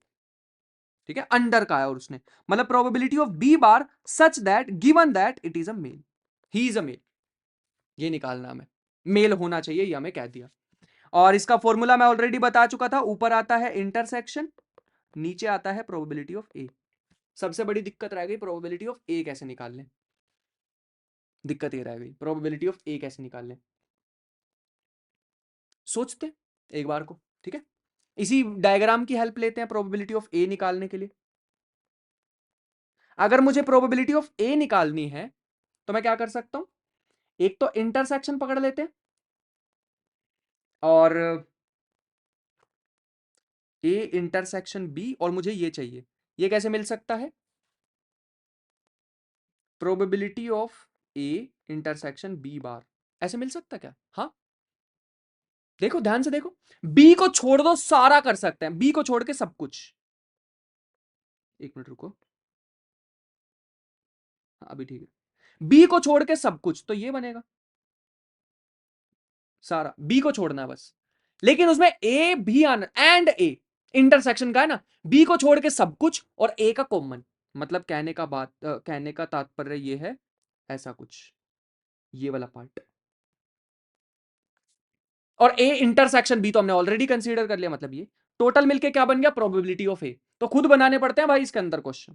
ठीक है, अंडर का है और उसने, मतलब probability of B bar such that given that it is a male, he is a male, ये निकालना हमें, मेल होना चाहिए ये हमें कह दिया। और इसका फॉर्मूला मैं ऑलरेडी बता चुका था, ऊपर आता है इंटरसेक्शन, नीचे आता है प्रोबेबिलिटी ऑफ ए। सबसे बड़ी दिक्कत रह गई प्रोबेबिलिटी ऑफ ए कैसे निकाल लें, दिक्कत ये रह गई प्रोबेबिलिटी ऑफ ए कैसे निकाल लें, सोचते एक बार को, ठीक है। इसी डायग्राम की हेल्प लेते हैं प्रोबेबिलिटी ऑफ ए निकालने के लिए। अगर मुझे प्रोबेबिलिटी ऑफ ए निकालनी है तो मैं क्या कर सकता हूं, एक तो इंटरसेक्शन पकड़ लेते हैं, और ए इंटरसेक्शन बी, और मुझे ये चाहिए, ये कैसे मिल सकता है, probability of A intersection B bar, ऐसे मिल सकता क्या? हाँ, देखो ध्यान से देखो, बी को छोड़ दो, सारा कर सकते हैं, बी को छोड़ के सब कुछ। एक मिनट रुको, हाँ अभी ठीक है, बी को छोड़ के सब कुछ, तो ये बनेगा सारा, बी को छोड़ना है बस, लेकिन उसमें ए भी आना, एंड ए इंटरसेक्शन का है ना, बी को छोड़ के सब कुछ और ए का कॉमन, मतलब कहने का तात्पर्य ये है, ऐसा कुछ, ये वाला पार्ट, और ए इंटरसेक्शन बी तो हमने ऑलरेडी कंसीडर कर लिया, मतलब ये टोटल मिलके क्या बन गया, प्रोबेबिलिटी ऑफ ए। तो खुद बनाने पड़ते हैं भाई इसके अंदर क्वेश्चन,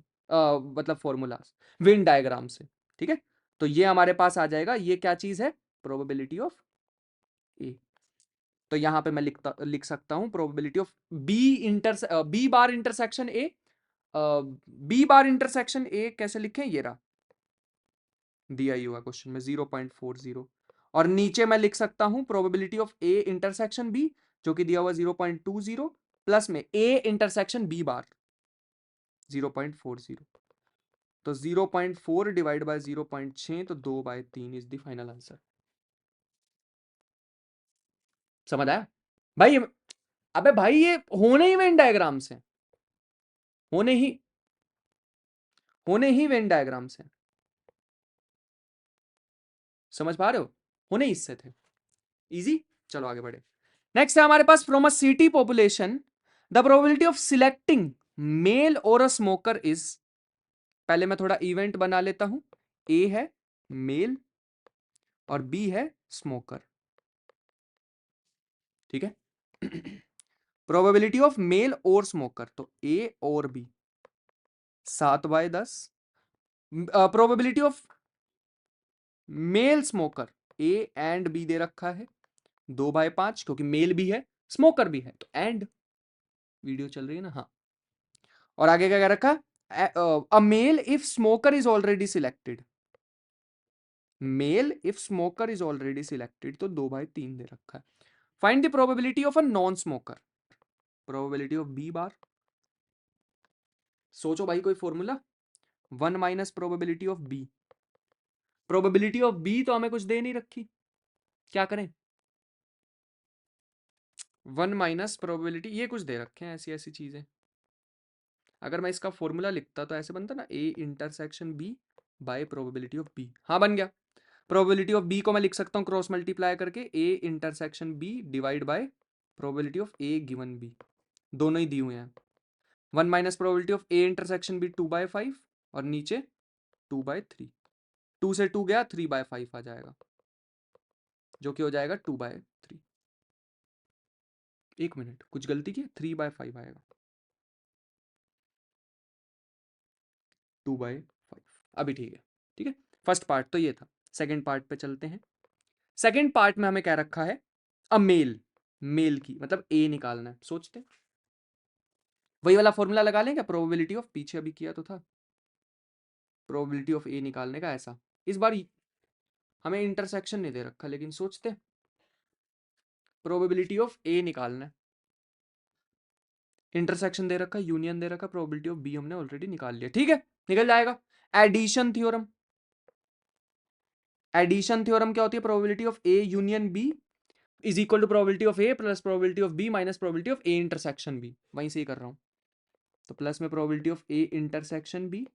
मतलब फॉर्मूलाज वेन डायग्राम से, ठीक है। तो ये हमारे पास आ जाएगा, ये क्या चीज है, प्रोबेबिलिटी ऑफ ए। तो यहां पे मैं लिख सकता हूं probability of B bar intersection A, B bar intersection A कैसे लिखें, ये रहा, दिया ही हुआ क्वेश्चन में 0.40, और नीचे मैं लिख सकता हूं probability of A intersection B, जो कि दिया हुआ 0.20, प्लस में ए इंटरसेक्शन बी बार 0.40, तो 0.4 डिवाइड बाय 0.6, तो 2/3 इज द फाइनल आंसर। समझ आया भाई? अबे भाई ये होने ही वेन डायग्राम से, होने ही वेन डायग्राम से, समझ पा रहे हो, होने इससे थे, इजी। चलो आगे बढ़े। नेक्स्ट है हमारे पास, from a city population the probability of selecting male और अ स्मोकर इज, पहले मैं थोड़ा इवेंट बना लेता हूं, ए है मेल और बी है स्मोकर, ठीक है। प्रोबेबिलिटी ऑफ मेल और स्मोकर, तो ए और B 7/10, probability of male smoker, A and B दे रखा है 2/5, क्योंकि मेल भी है स्मोकर भी है, तो एंड, वीडियो चल रही है ना, हाँ। और आगे क्या कह रखा, a male if smoker is already selected, male if smoker is already selected, तो 2/3 दे रखा है। Find the probability of a non smoker, probability of B bar, सोचो भाई कोई formula, 1 minus probability of B, probability of B तो हमें कुछ दे नहीं रखी, क्या करें, 1 माइनस प्रोबेबिलिटी, ये कुछ दे रखे हैं ऐसी ऐसी चीजें, अगर मैं इसका फॉर्मूला लिखता तो ऐसे बनता ना, A intersection B by probability of B, हाँ बन गया। प्रोबेबिलिटी ऑफ बी को मैं लिख सकता हूँ क्रॉस मल्टीप्लाई करके, A intersection B divide by probability of A given B, दोनों ही दी हुए हैं। 1 minus probability of A intersection B 2/5, और नीचे 2/3, 2 से 2 गया, 3/5 आ जाएगा, जो कि हो जाएगा 2/3। एक मिनट, कुछ गलती की, 3/5 आएगा, 2/5, अभी ठीक है, ठीक है। फर्स्ट पार्ट तो ये था, सेकंड पार्ट पे चलते हैं। सेकंड पार्ट में हमें क्या रखा है, अ मेल, मेल की मतलब ए निकालना है, सोचते हैं वही वाला फॉर्मूला लगा लें क्या, प्रोबेबिलिटी ऑफ, पीछे अभी किया तो था, प्रोबेबिलिटी ऑफ ए निकालने का, ऐसा इस बार हमें इंटरसेक्शन नहीं दे रखा, लेकिन सोचते हैं प्रोबेबिलिटी ऑफ ए निकालना है, इंटरसेक्शन दे रखा, यूनियन दे रखा, प्रोबेबिलिटी ऑफ बी हमने ऑलरेडी निकाल लिया, ठीक है, निकल जाएगा। एडिशन थ्योरम, एडिशन थ्योरम क्या होती है, probability of A union B is equal to probability of A plus probability of B minus probability of A intersection B, वहीं से ही कर रहा हूं, तो प्लस में probability of A intersection B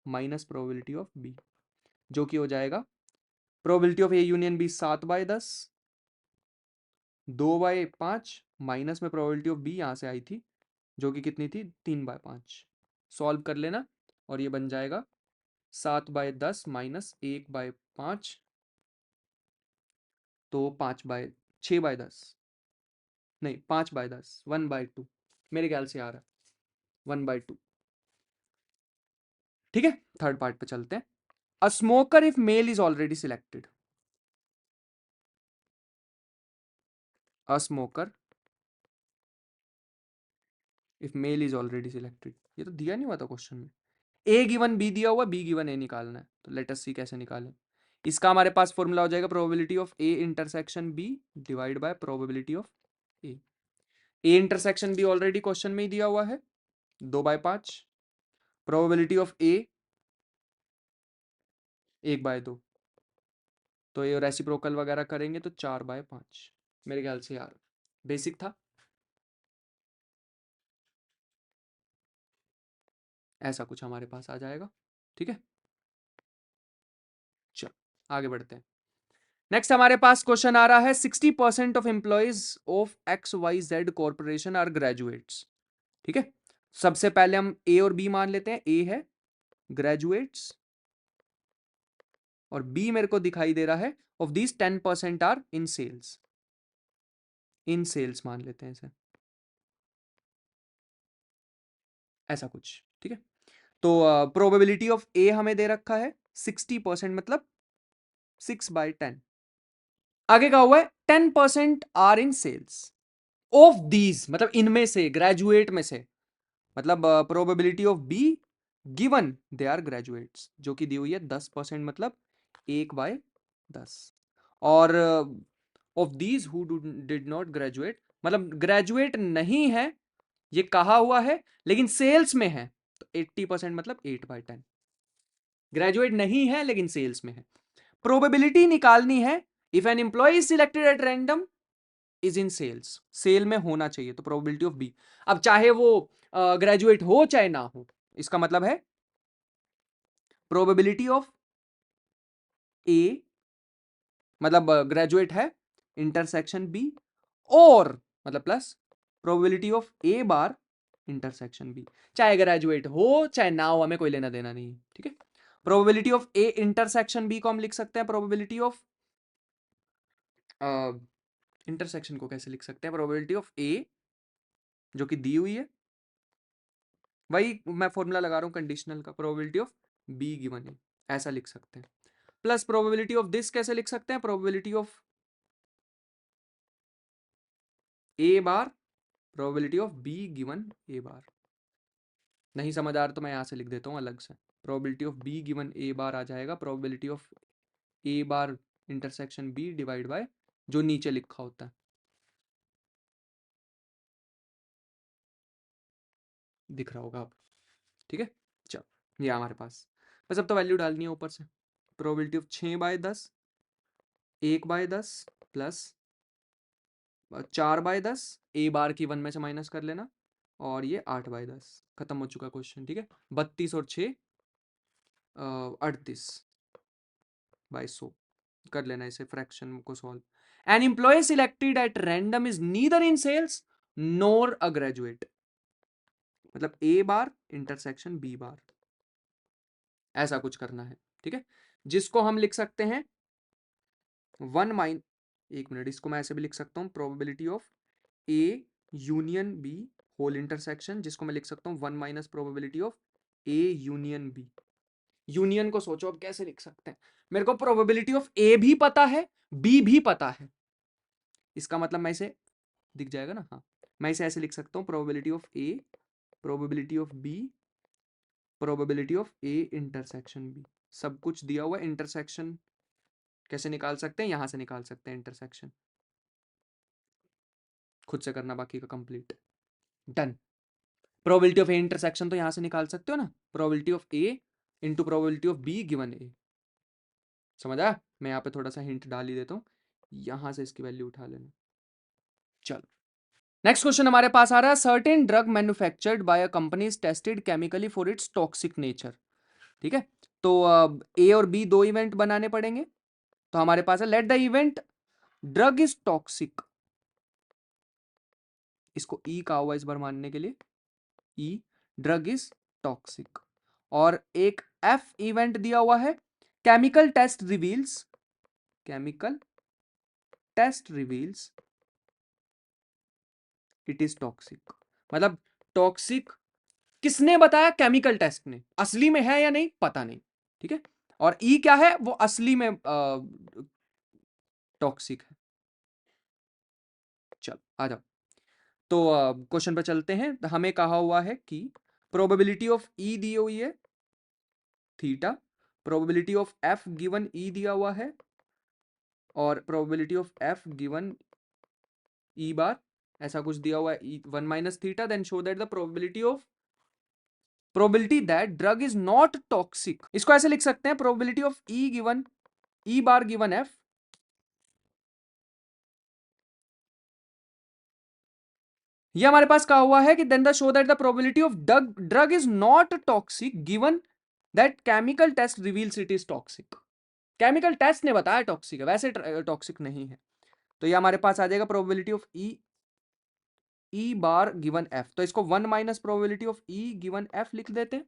minus probability of B, जो कि हो जाएगा probability of A union B 7/10, 2/5 minus में प्रोबेबिलिटी ऑफ बी यहां से आई थी, जो कि कितनी थी, 3/5, सॉल्व कर लेना, और ये बन जाएगा 7/10 माइनस 1/5, तो 6/10, नहीं 5/10, 1/2, मेरे ख्याल से आ रहा है 1/2, ठीक है। थर्ड पार्ट पे चलते हैं, a smoker if male is already selected, a smoker if male is already selected, ये तो दिया नहीं हुआ था क्वेश्चन में, ए गिवन बी दिया हुआ, बी गिवन ए निकालना है, तो लेट अस सी कैसे निकालें। इसका हमारे पास फॉर्मूला हो जाएगा probability of A intersection B divide by probability of A, A intersection B already question में ही दिया हुआ है 2/5, प्रोबेबिलिटी ऑफ ए 1/2। तो ये रेसिप्रोकल वगैरह करेंगे तो 4/5। मेरे ख्याल से यार बेसिक था। ऐसा कुछ हमारे पास आ जाएगा। ठीक है, चलो आगे बढ़ते हैं। नेक्स्ट हमारे पास क्वेश्चन आ रहा है 60% of employees of XYZ corporation are graduates. ठीक है, सबसे पहले हम ए और बी मान लेते हैं। ए है ग्रेजुएट्स और बी मेरे को दिखाई दे रहा है of this 10% are in sales. In sales मान लेते हैं इसे, ऐसा कुछ। ठीक है, तो प्रोबेबिलिटी ऑफ ए हमें दे रखा है 60%, मतलब 6/10। आगे का हुआ है 10% are in sales of these, मतलब इनमें से, ग्रेजुएट में से, मतलब probability of B given they are graduates, जो कि दी हुई है 10%, मतलब 1/10। और of these who did not graduate, मतलब ग्रेजुएट नहीं है, ये कहा हुआ है लेकिन सेल्स में है, तो 80%, मतलब 8/10। ग्रेजुएट नहीं है लेकिन सेल्स में है। प्रोबेबिलिटी निकालनी है if an employee is selected at random is in sales, sale में होना चाहिए, तो प्रोबेबिलिटी ऑफ बी। अब चाहे वो ग्रेजुएट हो चाहे ना हो, इसका मतलब है प्रोबेबिलिटी ऑफ ए, मतलब ग्रेजुएट है, इंटरसेक्शन बी, और मतलब plus probability of A bar intersection B. चाहे ग्रेजुएट हो चाहे ना हो, हमें कोई लेना देना नहीं है। ठीक है, probability of A intersection B को हम लिख सकते हैं प्रोबेबिलिटी ऑफ, इंटरसेक्शन को कैसे लिख सकते हैं, प्रोबेबिलिटी ऑफ ए जो कि दी हुई है, वही मैं फॉर्मूला लगा रहा हूं कंडीशनल का, प्रोबेबिलिटी ऑफ बी गिवन है, ऐसा लिख सकते हैं। प्लस प्रोबेबिलिटी ऑफ दिस कैसे लिख सकते हैं, probability of A bar, probability of B given A bar. नहीं समझ आ रहा तो मैं यहां से लिख देता हूं अलग से। Probability of B given A bar आ जाएगा probability of A bar intersection B divide by जो नीचे लिखा होता है। दिख रहा होगा अब। ठीक है, चलो ये हमारे पास, बस अब तो वैल्यू डालनी है ऊपर से। प्रोबेबिलिटी ऑफ 6/10, 1/10 प्लस 4/10, ए बार की 1 में से माइनस कर लेना, और ये 8/10। खत्म हो चुका क्वेश्चन। ठीक है, 32 और 6 38/100 कर लेना इसे, फ्रैक्शन को solve. An employee selected at random is neither in sales nor a graduate, मतलब ए बार इंटरसेक्शन बी बार, ऐसा कुछ करना है। ठीक है, जिसको हम लिख सकते हैं 1 - 1 मिनट, इसको मैं ऐसे भी लिख सकता हूँ, probability of A union B whole intersection, जिसको मैं लिख सकता हूँ 1 minus probability of A union B. Union को सोचो अब कैसे लिख सकते हैं, मेरे को प्रोबेबिलिटी ऑफ ए भी पता है, बी भी पता है, इसका मतलब मैं इसे, दिख जाएगा ना, हाँ, मैं इसे ऐसे लिख सकता हूँ, probability of A, probability of B, probability of A intersection B. सब कुछ दिया हुआ है। इंटरसेक्शन कैसे निकाल सकते हैं, यहां से निकाल सकते हैं इंटरसेक्शन, खुद से करना बाकी का complete. Done. Probability of A intersection तो यहां से निकाल सकते हो ना, probability of A into probability of B given A. समझ आया, मैं यहाँ पे थोड़ा सा हिंट डाल ही देता हूँ, यहां से इसकी वैल्यू उठा लेना। चलो नेक्स्ट क्वेश्चन हमारे पास आ रहा है, certain drug manufactured by a company is tested chemically for its toxic nature. ठीक है, तो ए और बी दो इवेंट बनाने पड़ेंगे, तो हमारे पास है let the event drug is toxic, इसको ई कहा हुआ इस बार मानने के लिए, ई ड्रग इज टॉक्सिक, और एक एफ इवेंट दिया हुआ है chemical test reveals, chemical test reveals it is toxic, मतलब टॉक्सिक किसने बताया, केमिकल टेस्ट ने, असली में है या नहीं पता नहीं। ठीक है, और ई क्या है, वो असली में टॉक्सिक है। चल आ जाओ, तो क्वेश्चन पे चलते हैं। हमें कहा हुआ है कि प्रोबेबिलिटी ऑफ ई दी हुई है theta, probability of F given E दिया हुआ है, और probability of F given E bar, ऐसा कुछ दिया हुआ है, 1 - theta, then show that the probability of probability that drug is not toxic, इसको ऐसे लिख सकते हैं, probability of E given E bar given F, ये हमारे पास कहा हुआ है कि then the show that the probability of drug is not toxic given that chemical test reveals it is toxic. Chemical test ने बताया टॉक्सिक है, वैसे टॉक्सिक नहीं है। तो ये हमारे पास आ जाएगा probability of E bar given F, तो इसको 1 minus probability of E given F लिख देते हैं,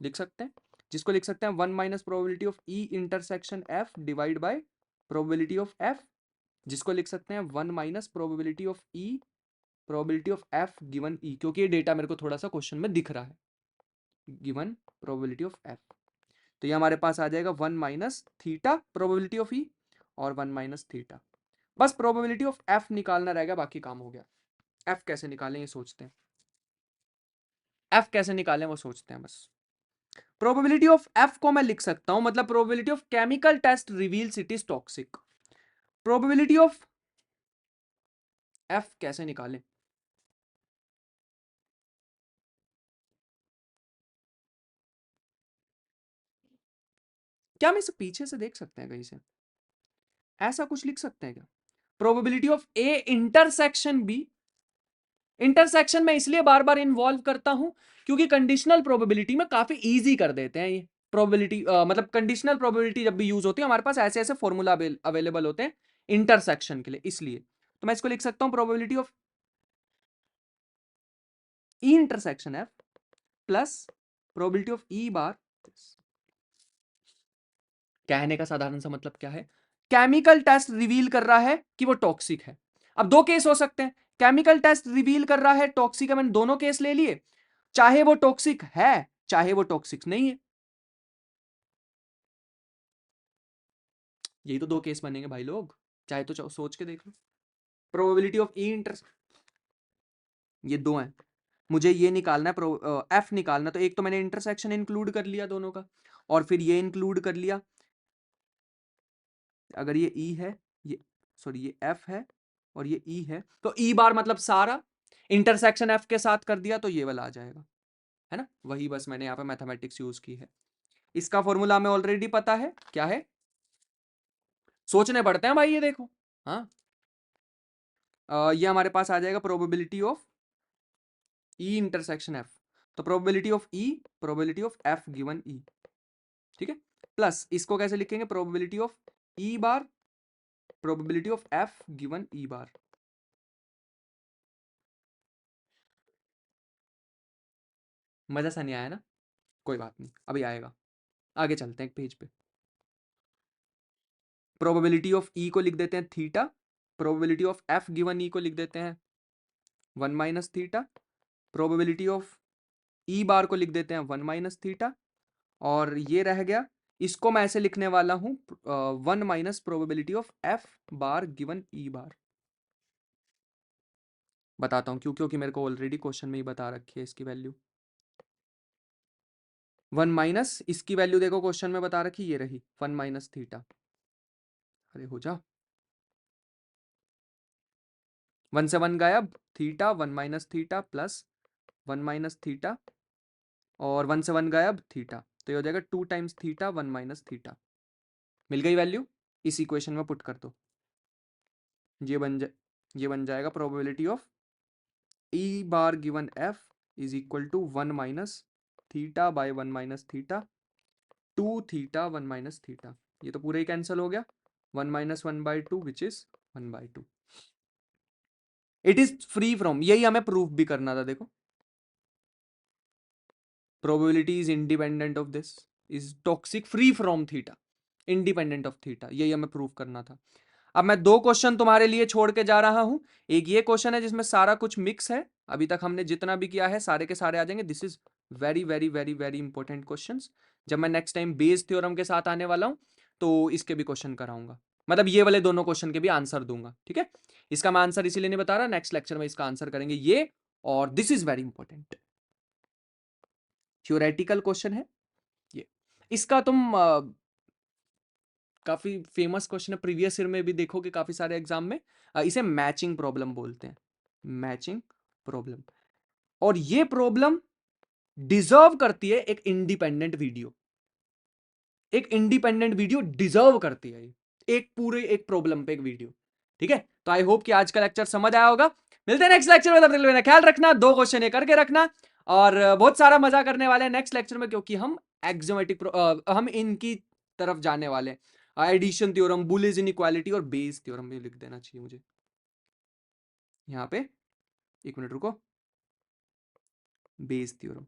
लिख सकते हैं, जिसको लिख सकते हैं 1 minus probability of E intersection F divide by probability of F, जिसको लिख सकते हैं 1 minus probability of E probability of F given ई, क्योंकि ये डेटा मेरे को थोड़ा सा क्वेश्चन में दिख रहा है, गिवन प्रोबेबिलिटी ऑफ एफ। तो ये हमारे पास आ जाएगा 1 माइनस थीटा प्रोबेबिलिटी ऑफ ई और 1 माइनस थीटा, बस प्रोबेबिलिटी ऑफ एफ निकालना रहेगा, बाकी काम हो गया। एफ कैसे निकालें ये सोचते हैं, एफ कैसे निकालें वो सोचते हैं बस। प्रोबेबिलिटी ऑफ एफ को मैं लिख सकता हूं, मतलब probability of chemical test reveals it is toxic. Probability of F कैसे निकालें, क्या हम इसे पीछे से देख सकते हैं कहीं से, ऐसा कुछ लिख सकते हैं क्या? Probability of A intersection B, intersection में इसलिए बार बार इन्वॉल्व करता हूं क्योंकि कंडीशनल प्रोबेबिलिटी में काफी इजी कर देते हैं ये प्रोबेबिलिटी, मतलब कंडीशनल प्रोबेबिलिटी जब भी यूज होती है हमारे पास ऐसे ऐसे फॉर्मूला अवेलेबल होते हैं इंटरसेक्शन के लिए, इसलिए तो मैं इसको लिख सकता हूं probability of E intersection F plus probability of E bar. कहने का साधारण सा मतलब क्या है, केमिकल टेस्ट रिवील कर रहा है कि वो टॉक्सिक है। अब दो केस हो सकते हैं, केमिकल टेस्ट रिवील कर रहा है टॉक्सिक है, मैंने दोनों केस ले लिए, चाहे वो टॉक्सिक है चाहे वो टॉक्सिक नहीं है, यही तो दो केस बनेंगे भाई लोग, चाहे तो सोच के देख लो। प्रोबेबिलिटी ऑफ ई इंटर, ये दो हैं, मुझे ये निकालना है एफ निकालना, तो एक तो मैंने इंटरसेक्शन इंक्लूड कर लिया दोनों का, और फिर ये इंक्लूड कर लिया, अगर ये ई है, ये सॉरी ये एफ है और ये ई है, तो ई बार मतलब सारा इंटरसेक्शन एफ के साथ कर दिया तो ये वाला आ जाएगा, है ना, वही बस मैंने यहाँ पे मैथमेटिक्स यूज की है। इसका फॉर्मूला हमें ऑलरेडी पता है क्या है, सोचने पड़ते हैं भाई, ये देखो, हाँ ये हमारे पास आ जाएगा probability of E intersection F, तो probability of E probability of F given E, ठीक है, प्लस इसको कैसे लिखेंगे, probability of E bar probability of F given E bar. मजा सा नहीं आया ना, कोई बात नहीं, अभी आएगा, आगे चलते हैं एक पेज पे। प्रोबेबिलिटी ऑफ ई को लिख देते हैं theta, probability of F given ई को लिख देते हैं 1 minus theta, probability of E बार को लिख देते हैं 1 माइनस थीटा, और ये रह गया, इसको मैं ऐसे लिखने वाला हूं 1 minus probability of F bar given E bar. बताता हूं क्यों, क्योंकि मेरे को ऑलरेडी क्वेश्चन में ही बता रखी है इसकी वैल्यू, 1 माइनस इसकी वैल्यू देखो क्वेश्चन में बता रखी, ये रही 1 माइनस थीटा, अरे हो जा, 1 से 1 गायब, theta 1 minus theta plus 1 minus theta, और 1 से 1 गायब थीटा, तो ये हो जाएगा 2 टाइम्स थीटा 1 माइनस थीटा, मिल गई वैल्यू, इस इक्वेशन में पुट कर दो, ये बन जाएगा probability of E bar given F is equal to 1 minus theta by 1 minus theta 2 theta 1 minus theta, ये तो पूरा ही कैंसिल हो गया, 1 minus 1 by 2 which is 1 by 2, it is free from, यही हमें प्रूफ भी करना था, देखो probability is independent of this, is toxic free from theta, independent of theta, यही हमें प्रूफ करना था। अब मैं दो क्वेश्चन तुम्हारे लिए छोड़ के जा रहा हूं, एक ये क्वेश्चन है जिसमें सारा कुछ मिक्स है, अभी तक हमने जितना भी किया है सारे के सारे आ जाएंगे, this is very very very very important questions, जब मैं नेक्स्ट टाइम बेस थ्योरम के साथ आने वाला हूं तो इसके भी क्वेश्चन कराऊंगा, मतलब ये वाले दोनों क्वेश्चन के भी आंसर दूंगा, ठीक है, इसका मैं आंसर इसीलिए नहीं बता रहा, नेक्स्ट लेक्चर में इसका आंसर करेंगे ये, और this is very important theoretical question है ये, इसका तुम काफी फेमस क्वेश्चन है, प्रीवियस ईयर में भी देखोगे काफी सारे एग्जाम में, इसे मैचिंग प्रॉब्लम बोलते हैं, मैचिंग प्रॉब्लम, और ये प्रॉब्लम डिजर्व करती है एक इंडिपेंडेंट वीडियो। एक इंडिपेंडेंट वीडियो डिजर्व करती है एक पूरे एक प्रॉब्लम पे एक वीडियो। ठीक है, तो आई होप कि आज का लेक्चर समझ आया होगा। मिलते हैं नेक्स्ट लेक्चर में, तब तक के लिए ख्याल रखना, 2 क्वेश्चन ये करके रखना और बहुत सारा मजा करने वाले हैं नेक्स्ट लेक्चर में, क्योंकि हम एक्सोमेटिक हम इनकी तरफ जाने वाले हैं। एडिशन थ्योरम, बुलियन इनइक्वालिटी और बेस थ्योरम भी लिख देना चाहिए मुझे यहां पे, 1 मिनट रुको, बेस थ्योरम,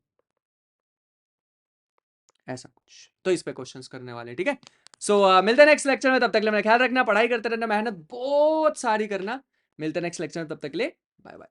ऐसा कुछ तो इस पे क्वेश्चंस करने वाले हैं। ठीक है, सो मिलते हैं नेक्स्ट लेक्चर में, तब तक के लिए मेरा ख्याल रखना, पढ़ाई करते रहना, मेहनत बहुत सारी करना। मिलते हैं नेक्स्ट लेक्चर में, तब तक के लिए बाय बाय।